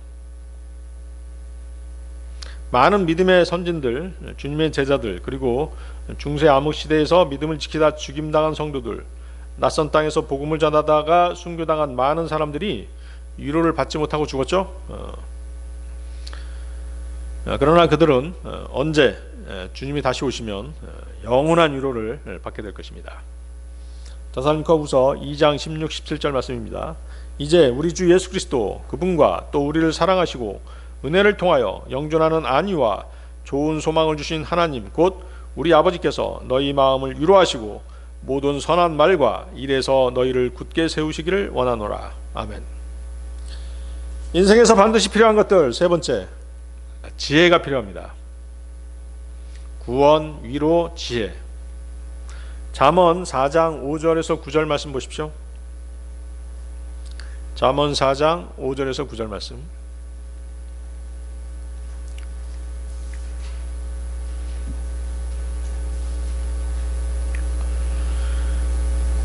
S1: 많은 믿음의 선진들, 주님의 제자들, 그리고 중세 암흑 시대에서 믿음을 지키다 죽임당한 성도들, 낯선 땅에서 복음을 전하다가 순교당한 많은 사람들이 위로를 받지 못하고 죽었죠. 그러나 그들은 언제 주님이 다시 오시면 영원한 위로를 받게 될 것입니다. 데살로니가후서 2장 16, 17절 말씀입니다. 이제 우리 주 예수 그리스도 그분과 또 우리를 사랑하시고 은혜를 통하여 영존하는 안위와 좋은 소망을 주신 하나님 곧 우리 아버지께서 너희 마음을 위로하시고 모든 선한 말과 일에서 너희를 굳게 세우시기를 원하노라. 아멘. 인생에서 반드시 필요한 것들 세 번째, 지혜가 필요합니다. 구원, 위로, 지혜. 잠언 4장 5절에서 9절 말씀 보십시오. 잠언 4장 5절에서 9절 말씀.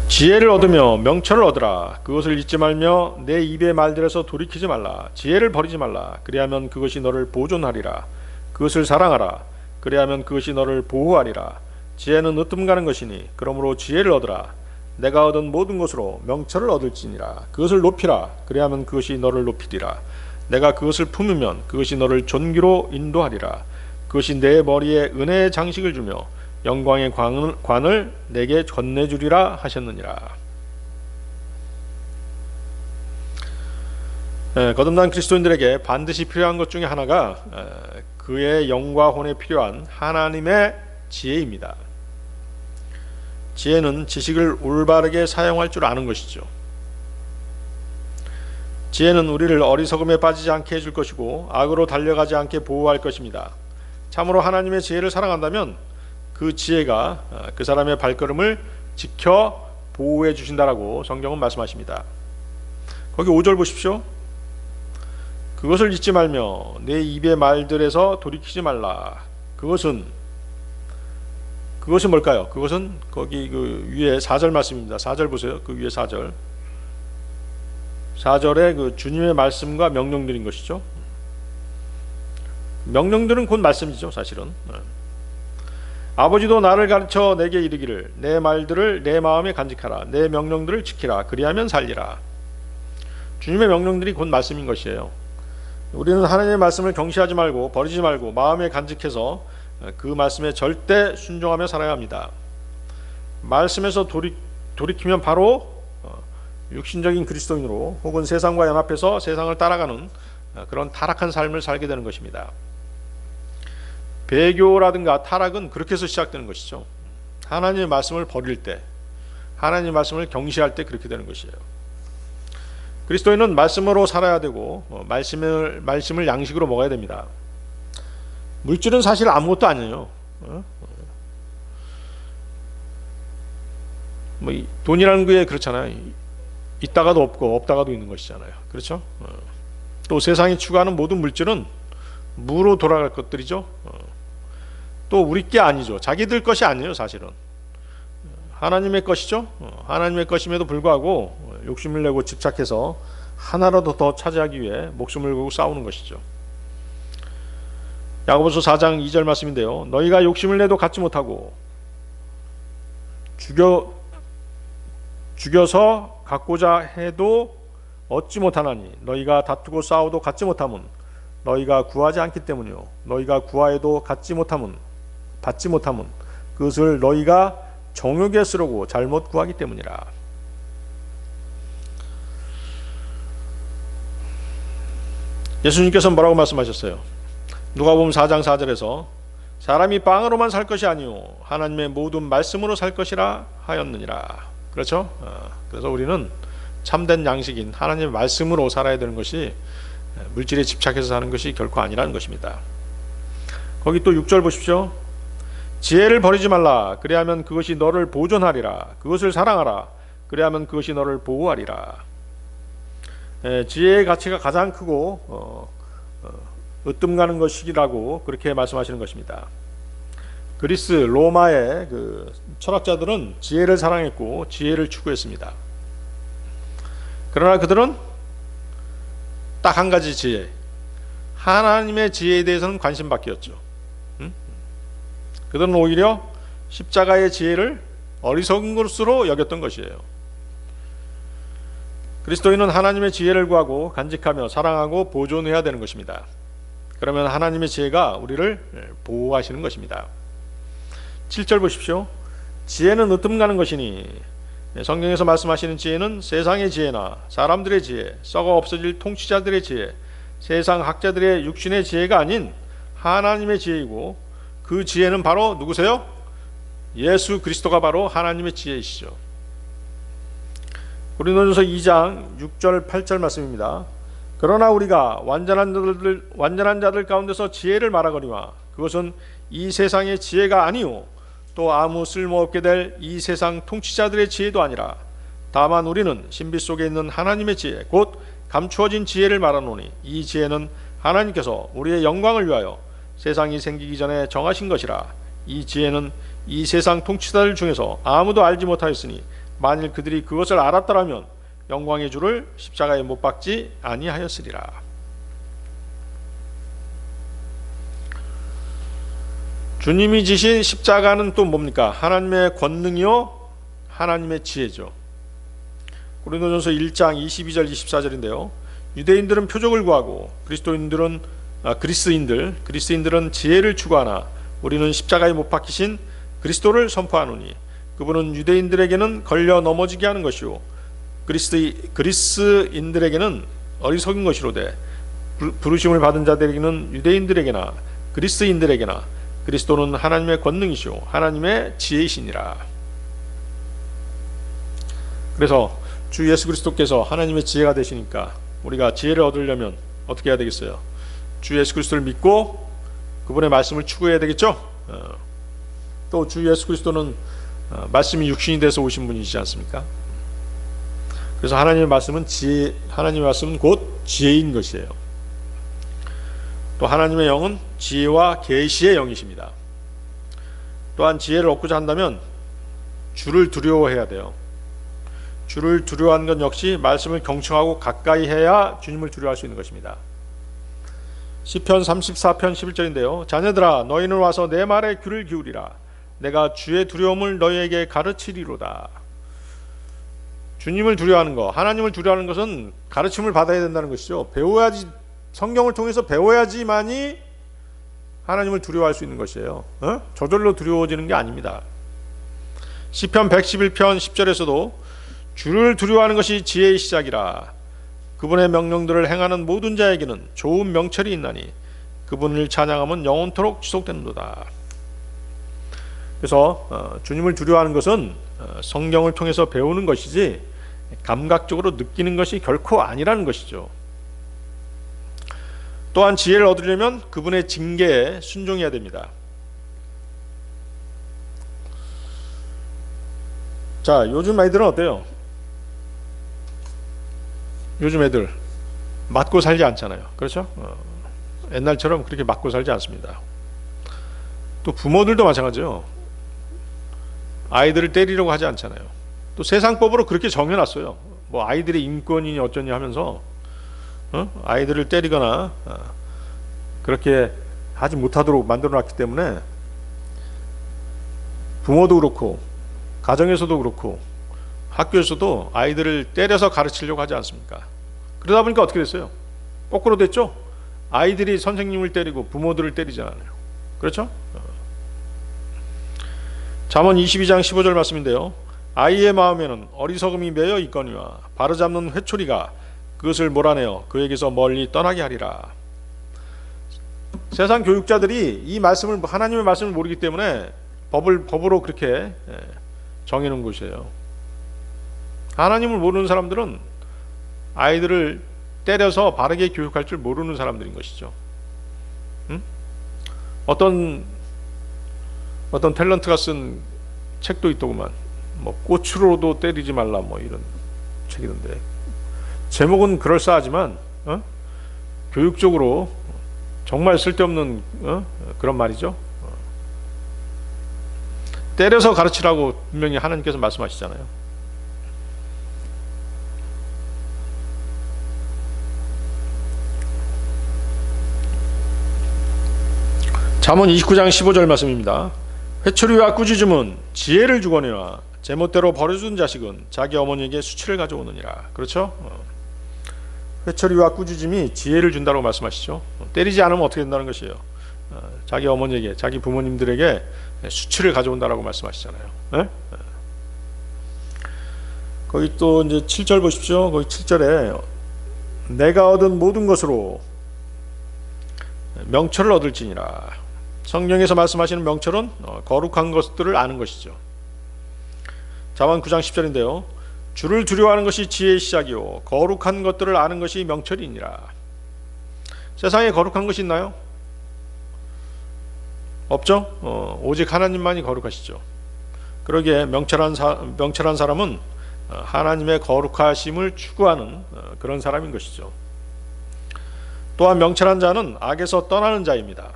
S1: 지혜를 얻으며 명철을 얻으라. 그것을 잊지 말며 내 입의 말들에서 돌이키지 말라. 지혜를 버리지 말라. 그리하면 그것이 너를 보존하리라. 그것을 사랑하라. 그리하면 그것이 너를 보호하리라. 지혜는 으뜸 가는 것이니 그러므로 지혜를 얻으라. 내가 얻은 모든 것으로 명철을 얻을지니라. 그것을 높이라. 그리하면 그것이 너를 높이리라. 내가 그것을 품으면 그것이 너를 존귀로 인도하리라. 그것이 내 머리에 은혜의 장식을 주며 영광의 관을 내게 건네주리라 하셨느니라. 거듭난 그리스도인들에게 반드시 필요한 것 중에 하나가 그의 영과 혼에 필요한 하나님의 지혜입니다. 지혜는 지식을 올바르게 사용할 줄 아는 것이죠. 지혜는 우리를 어리석음에 빠지지 않게 해줄 것이고 악으로 달려가지 않게 보호할 것입니다. 참으로 하나님의 지혜를 사랑한다면 그 지혜가 그 사람의 발걸음을 지켜 보호해 주신다라고 성경은 말씀하십니다. 거기 5절 보십시오. 그것을 잊지 말며 내 입의 말들에서 돌이키지 말라. 그것은 뭘까요? 그것은 거기 그 위에 4절 말씀입니다. 4절 보세요. 그 위에 4절. 4절에 그 주님의 말씀과 명령들인 것이죠. 명령들은 곧 말씀이죠, 사실은. 아버지도 나를 가르쳐 내게 이르기를 내 말들을 내 마음에 간직하라. 내 명령들을 지키라. 그리하면 살리라. 주님의 명령들이 곧 말씀인 것이에요. 우리는 하나님의 말씀을 경시하지 말고 버리지 말고 마음에 간직해서 그 말씀에 절대 순종하며 살아야 합니다. 말씀에서 돌이키면 바로 육신적인 그리스도인으로 혹은 세상과 연합해서 세상을 따라가는 그런 타락한 삶을 살게 되는 것입니다. 배교라든가 타락은 그렇게 해서 시작되는 것이죠. 하나님의 말씀을 버릴 때, 하나님의 말씀을 경시할 때 그렇게 되는 것이에요. 그리스도인은 말씀으로 살아야 되고 말씀을 양식으로 먹어야 됩니다. 물질은 사실 아무것도 아니에요. 돈이라는 게 그렇잖아요. 있다가도 없고 없다가도 있는 것이잖아요. 그렇죠? 또 세상이 추구하는 모든 물질은 무로 돌아갈 것들이죠. 또 우리 게 아니죠. 자기들 것이 아니에요, 사실은. 하나님의 것이죠. 하나님의 것임에도 불구하고 욕심을 내고 집착해서 하나라도 더 차지하기 위해 목숨을 걸고 싸우는 것이죠. 야고보서 4장 2절 말씀인데요. 너희가 욕심을 내도 갖지 못하고 죽여서 갖고자 해도 얻지 못하나니 너희가 다투고 싸워도 갖지 못함은 너희가 구하지 않기 때문이요 너희가 구하여도 받지 못함은 그것을 너희가 정욕에 쓰려고 잘못 구하기 때문이라. 예수님께서 뭐라고 말씀하셨어요? 누가복음 4장 4절에서 사람이 빵으로만 살 것이 아니요 하나님의 모든 말씀으로 살 것이라 하였느니라. 그렇죠? 그래서 우리는 참된 양식인 하나님의 말씀으로 살아야 되는 것이 물질에 집착해서 사는 것이 결코 아니라는 것입니다. 거기 또 6절 보십시오. 지혜를 버리지 말라. 그리하면 그것이 너를 보존하리라. 그것을 사랑하라. 그리하면 그것이 너를 보호하리라. 지혜의 가치가 가장 크고 으뜸 가는 것이라고 그렇게 말씀하시는 것입니다. 그리스 로마의 그 철학자들은 지혜를 사랑했고 지혜를 추구했습니다. 그러나 그들은 딱 한 가지 지혜, 하나님의 지혜에 대해서는 관심 밖이었죠. 그들은 오히려 십자가의 지혜를 어리석은 것으로 여겼던 것이에요. 그리스도인은 하나님의 지혜를 구하고 간직하며 사랑하고 보존해야 되는 것입니다. 그러면 하나님의 지혜가 우리를 보호하시는 것입니다. 7절 보십시오. 지혜는 으뜸 가는 것이니 성경에서 말씀하시는 지혜는 세상의 지혜나 사람들의 지혜, 썩어 없어질 통치자들의 지혜, 세상 학자들의 육신의 지혜가 아닌 하나님의 지혜이고 그 지혜는 바로 누구세요? 예수 그리스도가 바로 하나님의 지혜이시죠. 고린도전서 2장 6절 8절 말씀입니다. 그러나 우리가 완전한 자들 가운데서 지혜를 말하거니와 그것은 이 세상의 지혜가 아니요 또 아무 쓸모없게 될 이 세상 통치자들의 지혜도 아니라 다만 우리는 신비 속에 있는 하나님의 지혜 곧 감추어진 지혜를 말하노니 이 지혜는 하나님께서 우리의 영광을 위하여 세상이 생기기 전에 정하신 것이라. 이 지혜는 이 세상 통치자들 중에서 아무도 알지 못하였으니 만일 그들이 그것을 알았더라면 영광의 주를 십자가에 못 박지 아니하였으리라. 주님이 지신 십자가는 또 뭡니까? 하나님의 권능이요 하나님의 지혜죠. 고린도전서 1장 22절 24절인데요. 유대인들은 표적을 구하고 그리스인들은 지혜를 추구하나 우리는 십자가에 못 박히신 그리스도를 선포하노니 그분은 유대인들에게는 걸려 넘어지게 하는 것이요 그리스인들에게는 어리석은 것이로되 부르심을 받은 자들에게는 유대인들에게나 그리스인들에게나 그리스도는 하나님의 권능이시오 하나님의 지혜이시니라. 그래서 주 예수 그리스도께서 하나님의 지혜가 되시니까 우리가 지혜를 얻으려면 어떻게 해야 되겠어요? 주 예수 그리스도를 믿고 그분의 말씀을 추구해야 되겠죠? 또 주 예수 그리스도는 말씀이 육신이 돼서 오신 분이시지 않습니까? 그래서 하나님의 말씀은 곧 지혜인 것이에요. 또 하나님의 영은 지혜와 계시의 영이십니다. 또한 지혜를 얻고자 한다면 주를 두려워해야 돼요. 주를 두려워하는 것 역시 말씀을 경청하고 가까이 해야 주님을 두려워할 수 있는 것입니다. 시편 34편 11절인데요. 자녀들아 너희는 와서 내 말에 귀를 기울이라. 내가 주의 두려움을 너희에게 가르치리로다. 주님을 두려워하는 것, 하나님을 두려워하는 것은 가르침을 받아야 된다는 것이죠. 배워야지, 성경을 통해서 배워야지만이 하나님을 두려워할 수 있는 것이에요. 저절로 두려워지는 게 아닙니다. 시편 111편 10절에서도 주를 두려워하는 것이 지혜의 시작이라. 그분의 명령들을 행하는 모든 자에게는 좋은 명철이 있나니 그분을 찬양하면 영원토록 지속되는도다. 그래서 주님을 두려워하는 것은 성경을 통해서 배우는 것이지 감각적으로 느끼는 것이 결코 아니라는 것이죠. 또한 지혜를 얻으려면 그분의 징계에 순종해야 됩니다. 자, 요즘 아이들은 어때요? 요즘 애들 맞고 살지 않잖아요. 그렇죠? 옛날처럼 그렇게 맞고 살지 않습니다. 또 부모들도 마찬가지죠. 아이들을 때리려고 하지 않잖아요. 또 세상법으로 그렇게 정해놨어요. 뭐 아이들의 인권이니 어쩌니 하면서 아이들을 때리거나 그렇게 하지 못하도록 만들어놨기 때문에 부모도 그렇고 가정에서도 그렇고 학교에서도 아이들을 때려서 가르치려고 하지 않습니까? 그러다 보니까 어떻게 됐어요? 거꾸로 됐죠? 아이들이 선생님을 때리고 부모들을 때리지 않아요. 그렇죠? 잠언 22장 15절 말씀인데요. 아이의 마음에는 어리석음이 매여 있거니와 바로잡는 회초리가 그것을 몰아내어 그에게서 멀리 떠나게 하리라. 세상 교육자들이 이 말씀을, 하나님의 말씀을 모르기 때문에 법으로 그렇게 정해놓은 것이에요. 하나님을 모르는 사람들은 아이들을 때려서 바르게 교육할 줄 모르는 사람들인 것이죠. 어떤 탤런트가 쓴 책도 있더구만. 뭐 꽃으로도 때리지 말라 뭐 이런 책이던데 제목은 그럴싸하지만 교육적으로 정말 쓸데없는 그런 말이죠. 때려서 가르치라고 분명히 하나님께서 말씀하시잖아요. 잠언 29장 15절 말씀입니다. 회초리와 꾸짖음은 지혜를 주거니와 제멋대로 버려준 자식은 자기 어머니에게 수치를 가져오느니라. 그렇죠? 회초리와 꾸짖음이 지혜를 준다고 말씀하시죠. 때리지 않으면 어떻게 된다는 것이에요. 자기 어머니에게, 자기 부모님들에게 수치를 가져온다라고 말씀하시잖아요. 네? 거기 또 이제 7절 보십시오. 거기 7절에 내가 얻은 모든 것으로 명철을 얻을지니라. 성경에서 말씀하시는 명철은 거룩한 것들을 아는 것이죠. 잠언 9장 10절인데요. 주를 두려워하는 것이 지혜의 시작이요 거룩한 것들을 아는 것이 명철이니라. 세상에 거룩한 것이 있나요? 없죠. 오직 하나님만이 거룩하시죠. 그러기에 명철한 사람은 하나님의 거룩하심을 추구하는 그런 사람인 것이죠. 또한 명철한 자는 악에서 떠나는 자입니다.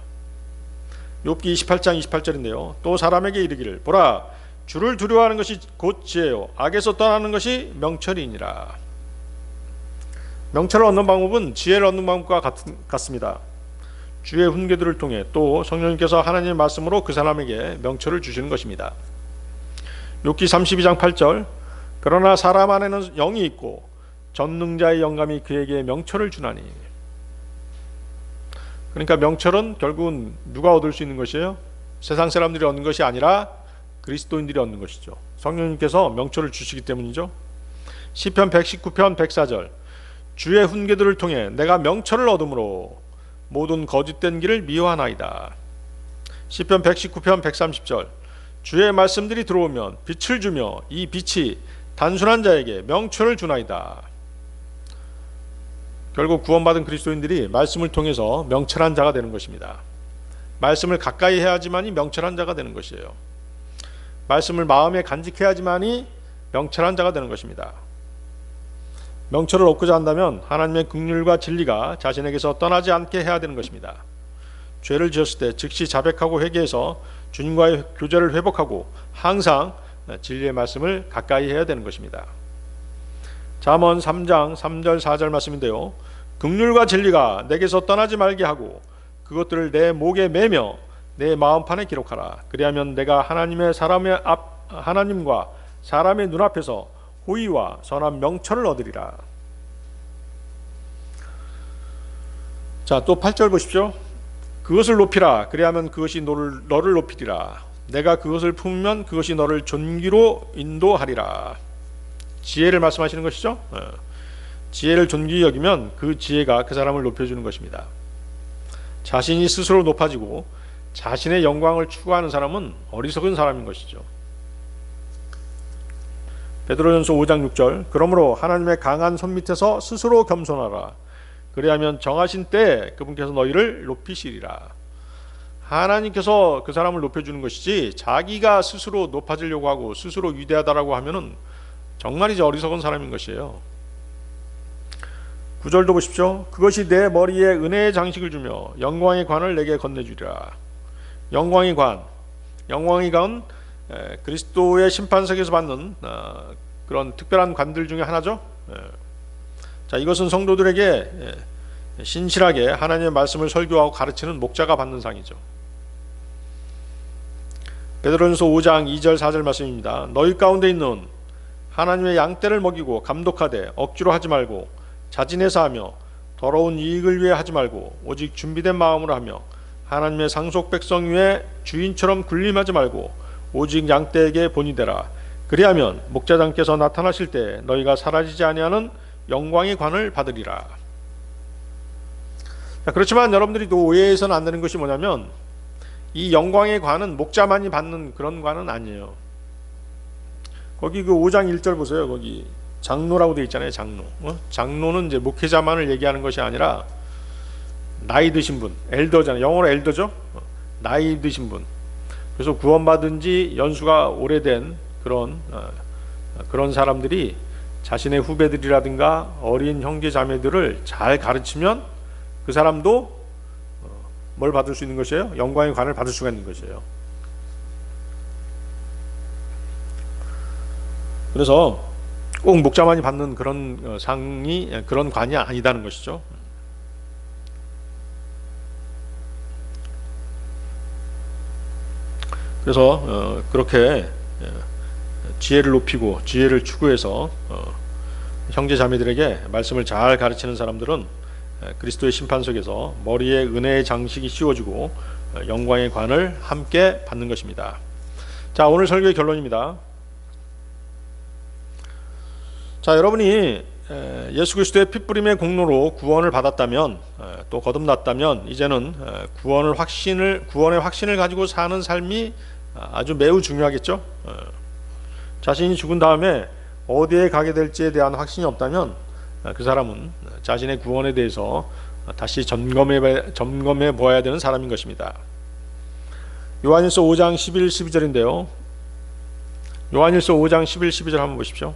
S1: 욥기 28장 28절인데요. 또 사람에게 이르기를 보라 주를 두려워하는 것이 곧 지혜요 악에서 떠나는 것이 명철이니라. 명철을 얻는 방법은 지혜를 얻는 방법과 같습니다. 주의 훈계들을 통해 또 성령님께서 하나님의 말씀으로 그 사람에게 명철을 주시는 것입니다. 욥기 32장 8절 그러나 사람 안에는 영이 있고 전능자의 영감이 그에게 명철을 주나니. 그러니까 명철은 결국은 누가 얻을 수 있는 것이에요? 세상 사람들이 얻는 것이 아니라 그리스도인들이 얻는 것이죠. 성령님께서 명철을 주시기 때문이죠. 시편 119편 104절 주의 훈계들을 통해 내가 명철을 얻음으로 모든 거짓된 길을 미워하나이다. 시편 119편 130절 주의 말씀들이 들어오면 빛을 주며 이 빛이 단순한 자에게 명철을 주나이다. 결국 구원받은 그리스도인들이 말씀을 통해서 명철한 자가 되는 것입니다. 말씀을 가까이 해야지만이 명철한 자가 되는 것이에요. 말씀을 마음에 간직해야지만이 명철한 자가 되는 것입니다. 명철을 얻고자 한다면 하나님의 긍휼과 진리가 자신에게서 떠나지 않게 해야 되는 것입니다. 죄를 지었을 때 즉시 자백하고 회개해서 주님과의 교제를 회복하고 항상 진리의 말씀을 가까이 해야 되는 것입니다. 잠언 3장 3절 4절 말씀인데요. 긍휼과 진리가 내게서 떠나지 말게 하고 그것들을 내 목에 매며 내 마음판에 기록하라. 그리하면 내가 하나님과 사람의 눈앞에서 호의와 선한 명철을 얻으리라. 자, 또 8절 보십시오. 그것을 높이라. 그리하면 그것이 너를 높이리라. 내가 그것을 품으면 그것이 너를 존귀로 인도하리라. 지혜를 말씀하시는 것이죠. 지혜를 존귀히 여기면 그 지혜가 그 사람을 높여주는 것입니다. 자신이 스스로 높아지고 자신의 영광을 추구하는 사람은 어리석은 사람인 것이죠. 베드로전서 5장 6절 그러므로 하나님의 강한 손 밑에서 스스로 겸손하라. 그리하면 정하신 때에 그분께서 너희를 높이시리라. 하나님께서 그 사람을 높여주는 것이지 자기가 스스로 높아지려고 하고 스스로 위대하다라고 하면은 정말이지 어리석은 사람인 것이에요. 9절도 보십시오. 그것이 내 머리에 은혜의 장식을 주며 영광의 관을 내게 건네주리라. 영광의 관 그리스도의 심판석에서 받는 그런 특별한 관들 중에 하나죠. 자, 이것은 성도들에게 신실하게 하나님의 말씀을 설교하고 가르치는 목자가 받는 상이죠. 베드로전서 5장 2절 4절 말씀입니다. 너희 가운데 있는 하나님의 양떼를 먹이고 감독하되 억지로 하지 말고 자진해서 하며 더러운 이익을 위해 하지 말고 오직 준비된 마음으로 하며 하나님의 상속 백성 위에 주인처럼 군림하지 말고 오직 양떼에게 본이 되라. 그리하면 목자장께서 나타나실 때 너희가 사라지지 아니하는 영광의 관을 받으리라. 자, 그렇지만 여러분들이 또 오해해서는 안 되는 것이 뭐냐면 이 영광의 관은 목자만이 받는 그런 관은 아니에요. 거기 그 5장 1절 보세요. 거기 장로라고 되어 있잖아요. 장로는 이제 목회자만을 얘기하는 것이 아니라 나이 드신 분, 엘더잖아요. 영어로 엘더죠. 나이 드신 분. 그래서 구원받은 지 연수가 오래된 그런 사람들이 자신의 후배들이라든가 어린 형제 자매들을 잘 가르치면 그 사람도 뭘 받을 수 있는 것이에요? 영광의 관을 받을 수가 있는 것이에요. 그래서 꼭 목자만이 받는 그런 상이 그런 관이 아니다는 것이죠. 그래서 그렇게 지혜를 높이고 지혜를 추구해서 형제 자매들에게 말씀을 잘 가르치는 사람들은 그리스도의 심판석에서 머리에 은혜의 장식이 씌워지고 영광의 관을 함께 받는 것입니다. 자, 오늘 설교의 결론입니다. 자, 여러분이 예수 그리스도의 핏부림의 공로로 구원을 받았다면 또 거듭났다면 이제는 구원의 확신을 가지고 사는 삶이 아주 매우 중요하겠죠. 자신이 죽은 다음에 어디에 가게 될지에 대한 확신이 없다면 그 사람은 자신의 구원에 대해서 다시 점검해 보아야 되는 사람인 것입니다. 요한일서 5장 11, 12절인데요. 요한일서 5장 11, 12절 한번 보십시오.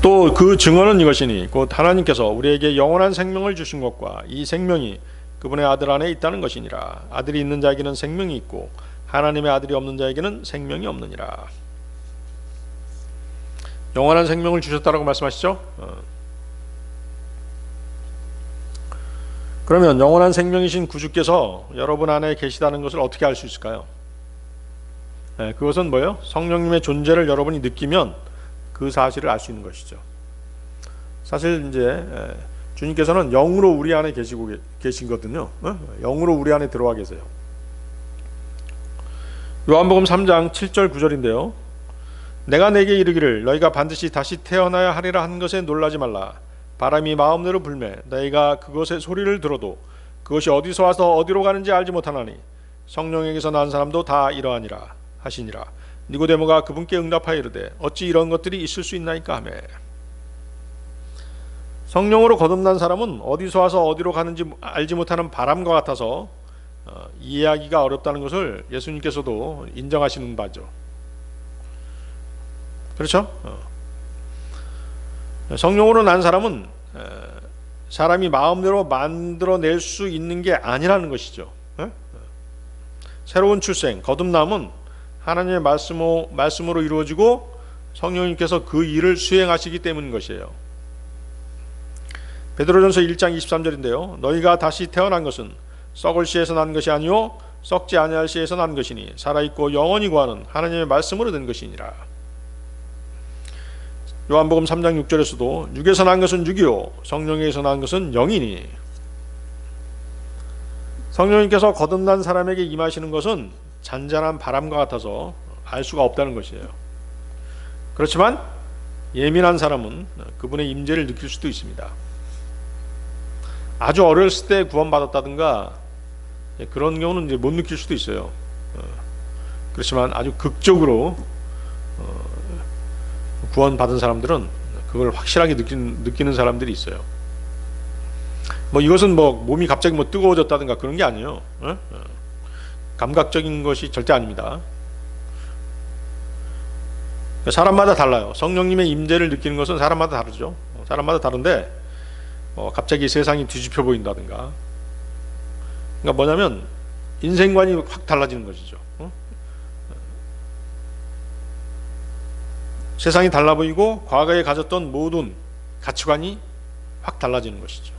S1: 또 그 증언은 이것이니 곧 하나님께서 우리에게 영원한 생명을 주신 것과 이 생명이 그분의 아들 안에 있다는 것이니라. 아들이 있는 자에게는 생명이 있고 하나님의 아들이 없는 자에게는 생명이 없느니라. 영원한 생명을 주셨다라고 말씀하시죠. 그러면 영원한 생명이신 구주께서 여러분 안에 계시다는 것을 어떻게 알 수 있을까요? 그것은 뭐예요? 성령님의 존재를 여러분이 느끼면 그 사실을 알 수 있는 것이죠. 사실 이제 주님께서는 영으로 우리 안에 계시거든요. 영으로 우리 안에 들어와 계세요. 요한복음 3장 7절 9절인데요. 내가 내게 이르기를 너희가 반드시 다시 태어나야 하리라 한 것에 놀라지 말라. 바람이 마음대로 불매 너희가 그것의 소리를 들어도 그것이 어디서 와서 어디로 가는지 알지 못하나니 성령에게서 난 사람도 다 이러하니라 하시니라. 니고데모가 그분께 응답하여 이르되 어찌 이런 것들이 있을 수 있나이까 하매. 성령으로 거듭난 사람은 어디서 와서 어디로 가는지 알지 못하는 바람과 같아서 이해하기가 어렵다는 것을 예수님께서도 인정하시는 바죠. 그렇죠? 성령으로 난 사람은 사람이 마음대로 만들어낼 수 있는 게 아니라는 것이죠. 새로운 출생, 거듭남은 하나님의 말씀으로 이루어지고 성령님께서 그 일을 수행하시기 때문인 것이에요. 베드로전서 1장 23절인데요. 너희가 다시 태어난 것은 썩을 씨에서 난 것이 아니요 썩지 아니할 씨에서 난 것이니 살아있고 영원히 구하는 하나님의 말씀으로 된 것이니라. 요한복음 3장 6절에서도 육에서 난 것은 육이요 성령에서 난 것은 영이니. 성령님께서 거듭난 사람에게 임하시는 것은 잔잔한 바람과 같아서 알 수가 없다는 것이에요. 그렇지만 예민한 사람은 그분의 임재를 느낄 수도 있습니다. 아주 어렸을 때 구원받았다든가 그런 경우는 이제 못 느낄 수도 있어요. 그렇지만 아주 극적으로 구원받은 사람들은 그걸 확실하게 느끼는 사람들이 있어요. 뭐 이것은 뭐 몸이 갑자기 뭐 뜨거워졌다든가 그런 게 아니에요. 감각적인 것이 절대 아닙니다. 사람마다 달라요. 성령님의 임재를 느끼는 것은 사람마다 다르죠. 사람마다 다른데 갑자기 세상이 뒤집혀 보인다든가. 그러니까 뭐냐면 인생관이 확 달라지는 것이죠. 세상이 달라 보이고 과거에 가졌던 모든 가치관이 확 달라지는 것이죠.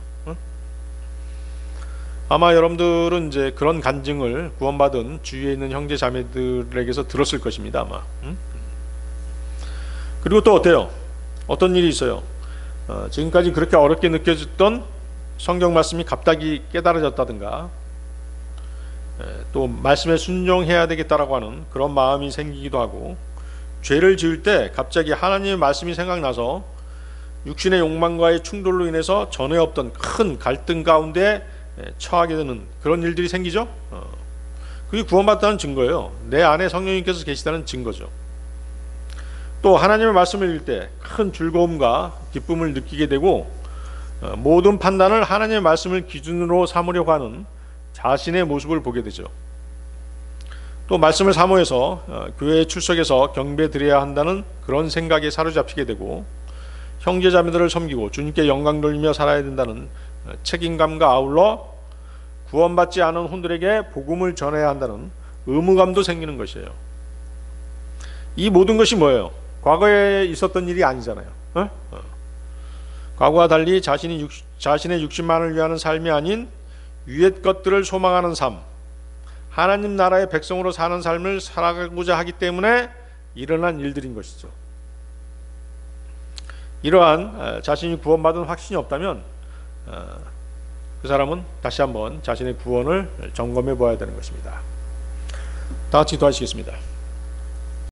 S1: 아마 여러분들은 이제 그런 간증을 구원받은 주위에 있는 형제 자매들에게서 들었을 것입니다. 아마. 그리고 또 어때요? 어떤 일이 있어요? 지금까지 그렇게 어렵게 느껴졌던 성경 말씀이 갑자기 깨달아졌다든가 또 말씀에 순종해야 되겠다라고 하는 그런 마음이 생기기도 하고, 죄를 지을 때 갑자기 하나님의 말씀이 생각나서 육신의 욕망과의 충돌로 인해서 전에 없던 큰 갈등 가운데 처하게 되는 그런 일들이 생기죠. 그게 구원받았다는 증거예요. 내 안에 성령님께서 계시다는 증거죠. 또 하나님의 말씀을 읽을 때 큰 즐거움과 기쁨을 느끼게 되고 모든 판단을 하나님의 말씀을 기준으로 삼으려고 하는 자신의 모습을 보게 되죠. 또 말씀을 사모해서 교회에 출석해서 경배 드려야 한다는 그런 생각에 사로잡히게 되고, 형제자매들을 섬기고 주님께 영광 돌리며 살아야 된다는 책임감과 아울러 구원받지 않은 혼들에게 복음을 전해야 한다는 의무감도 생기는 것이에요. 이 모든 것이 뭐예요? 과거에 있었던 일이 아니잖아요. 과거와 달리 자신의 육신만을 위하는 삶이 아닌 위의 것들을 소망하는 삶, 하나님 나라의 백성으로 사는 삶을 살아가고자 하기 때문에 일어난 일들인 것이죠. 이러한 자신이 구원받은 확신이 없다면 그 사람은 다시 한번 자신의 구원을 점검해 보아야 되는 것입니다. 다 같이 기도하시겠습니다.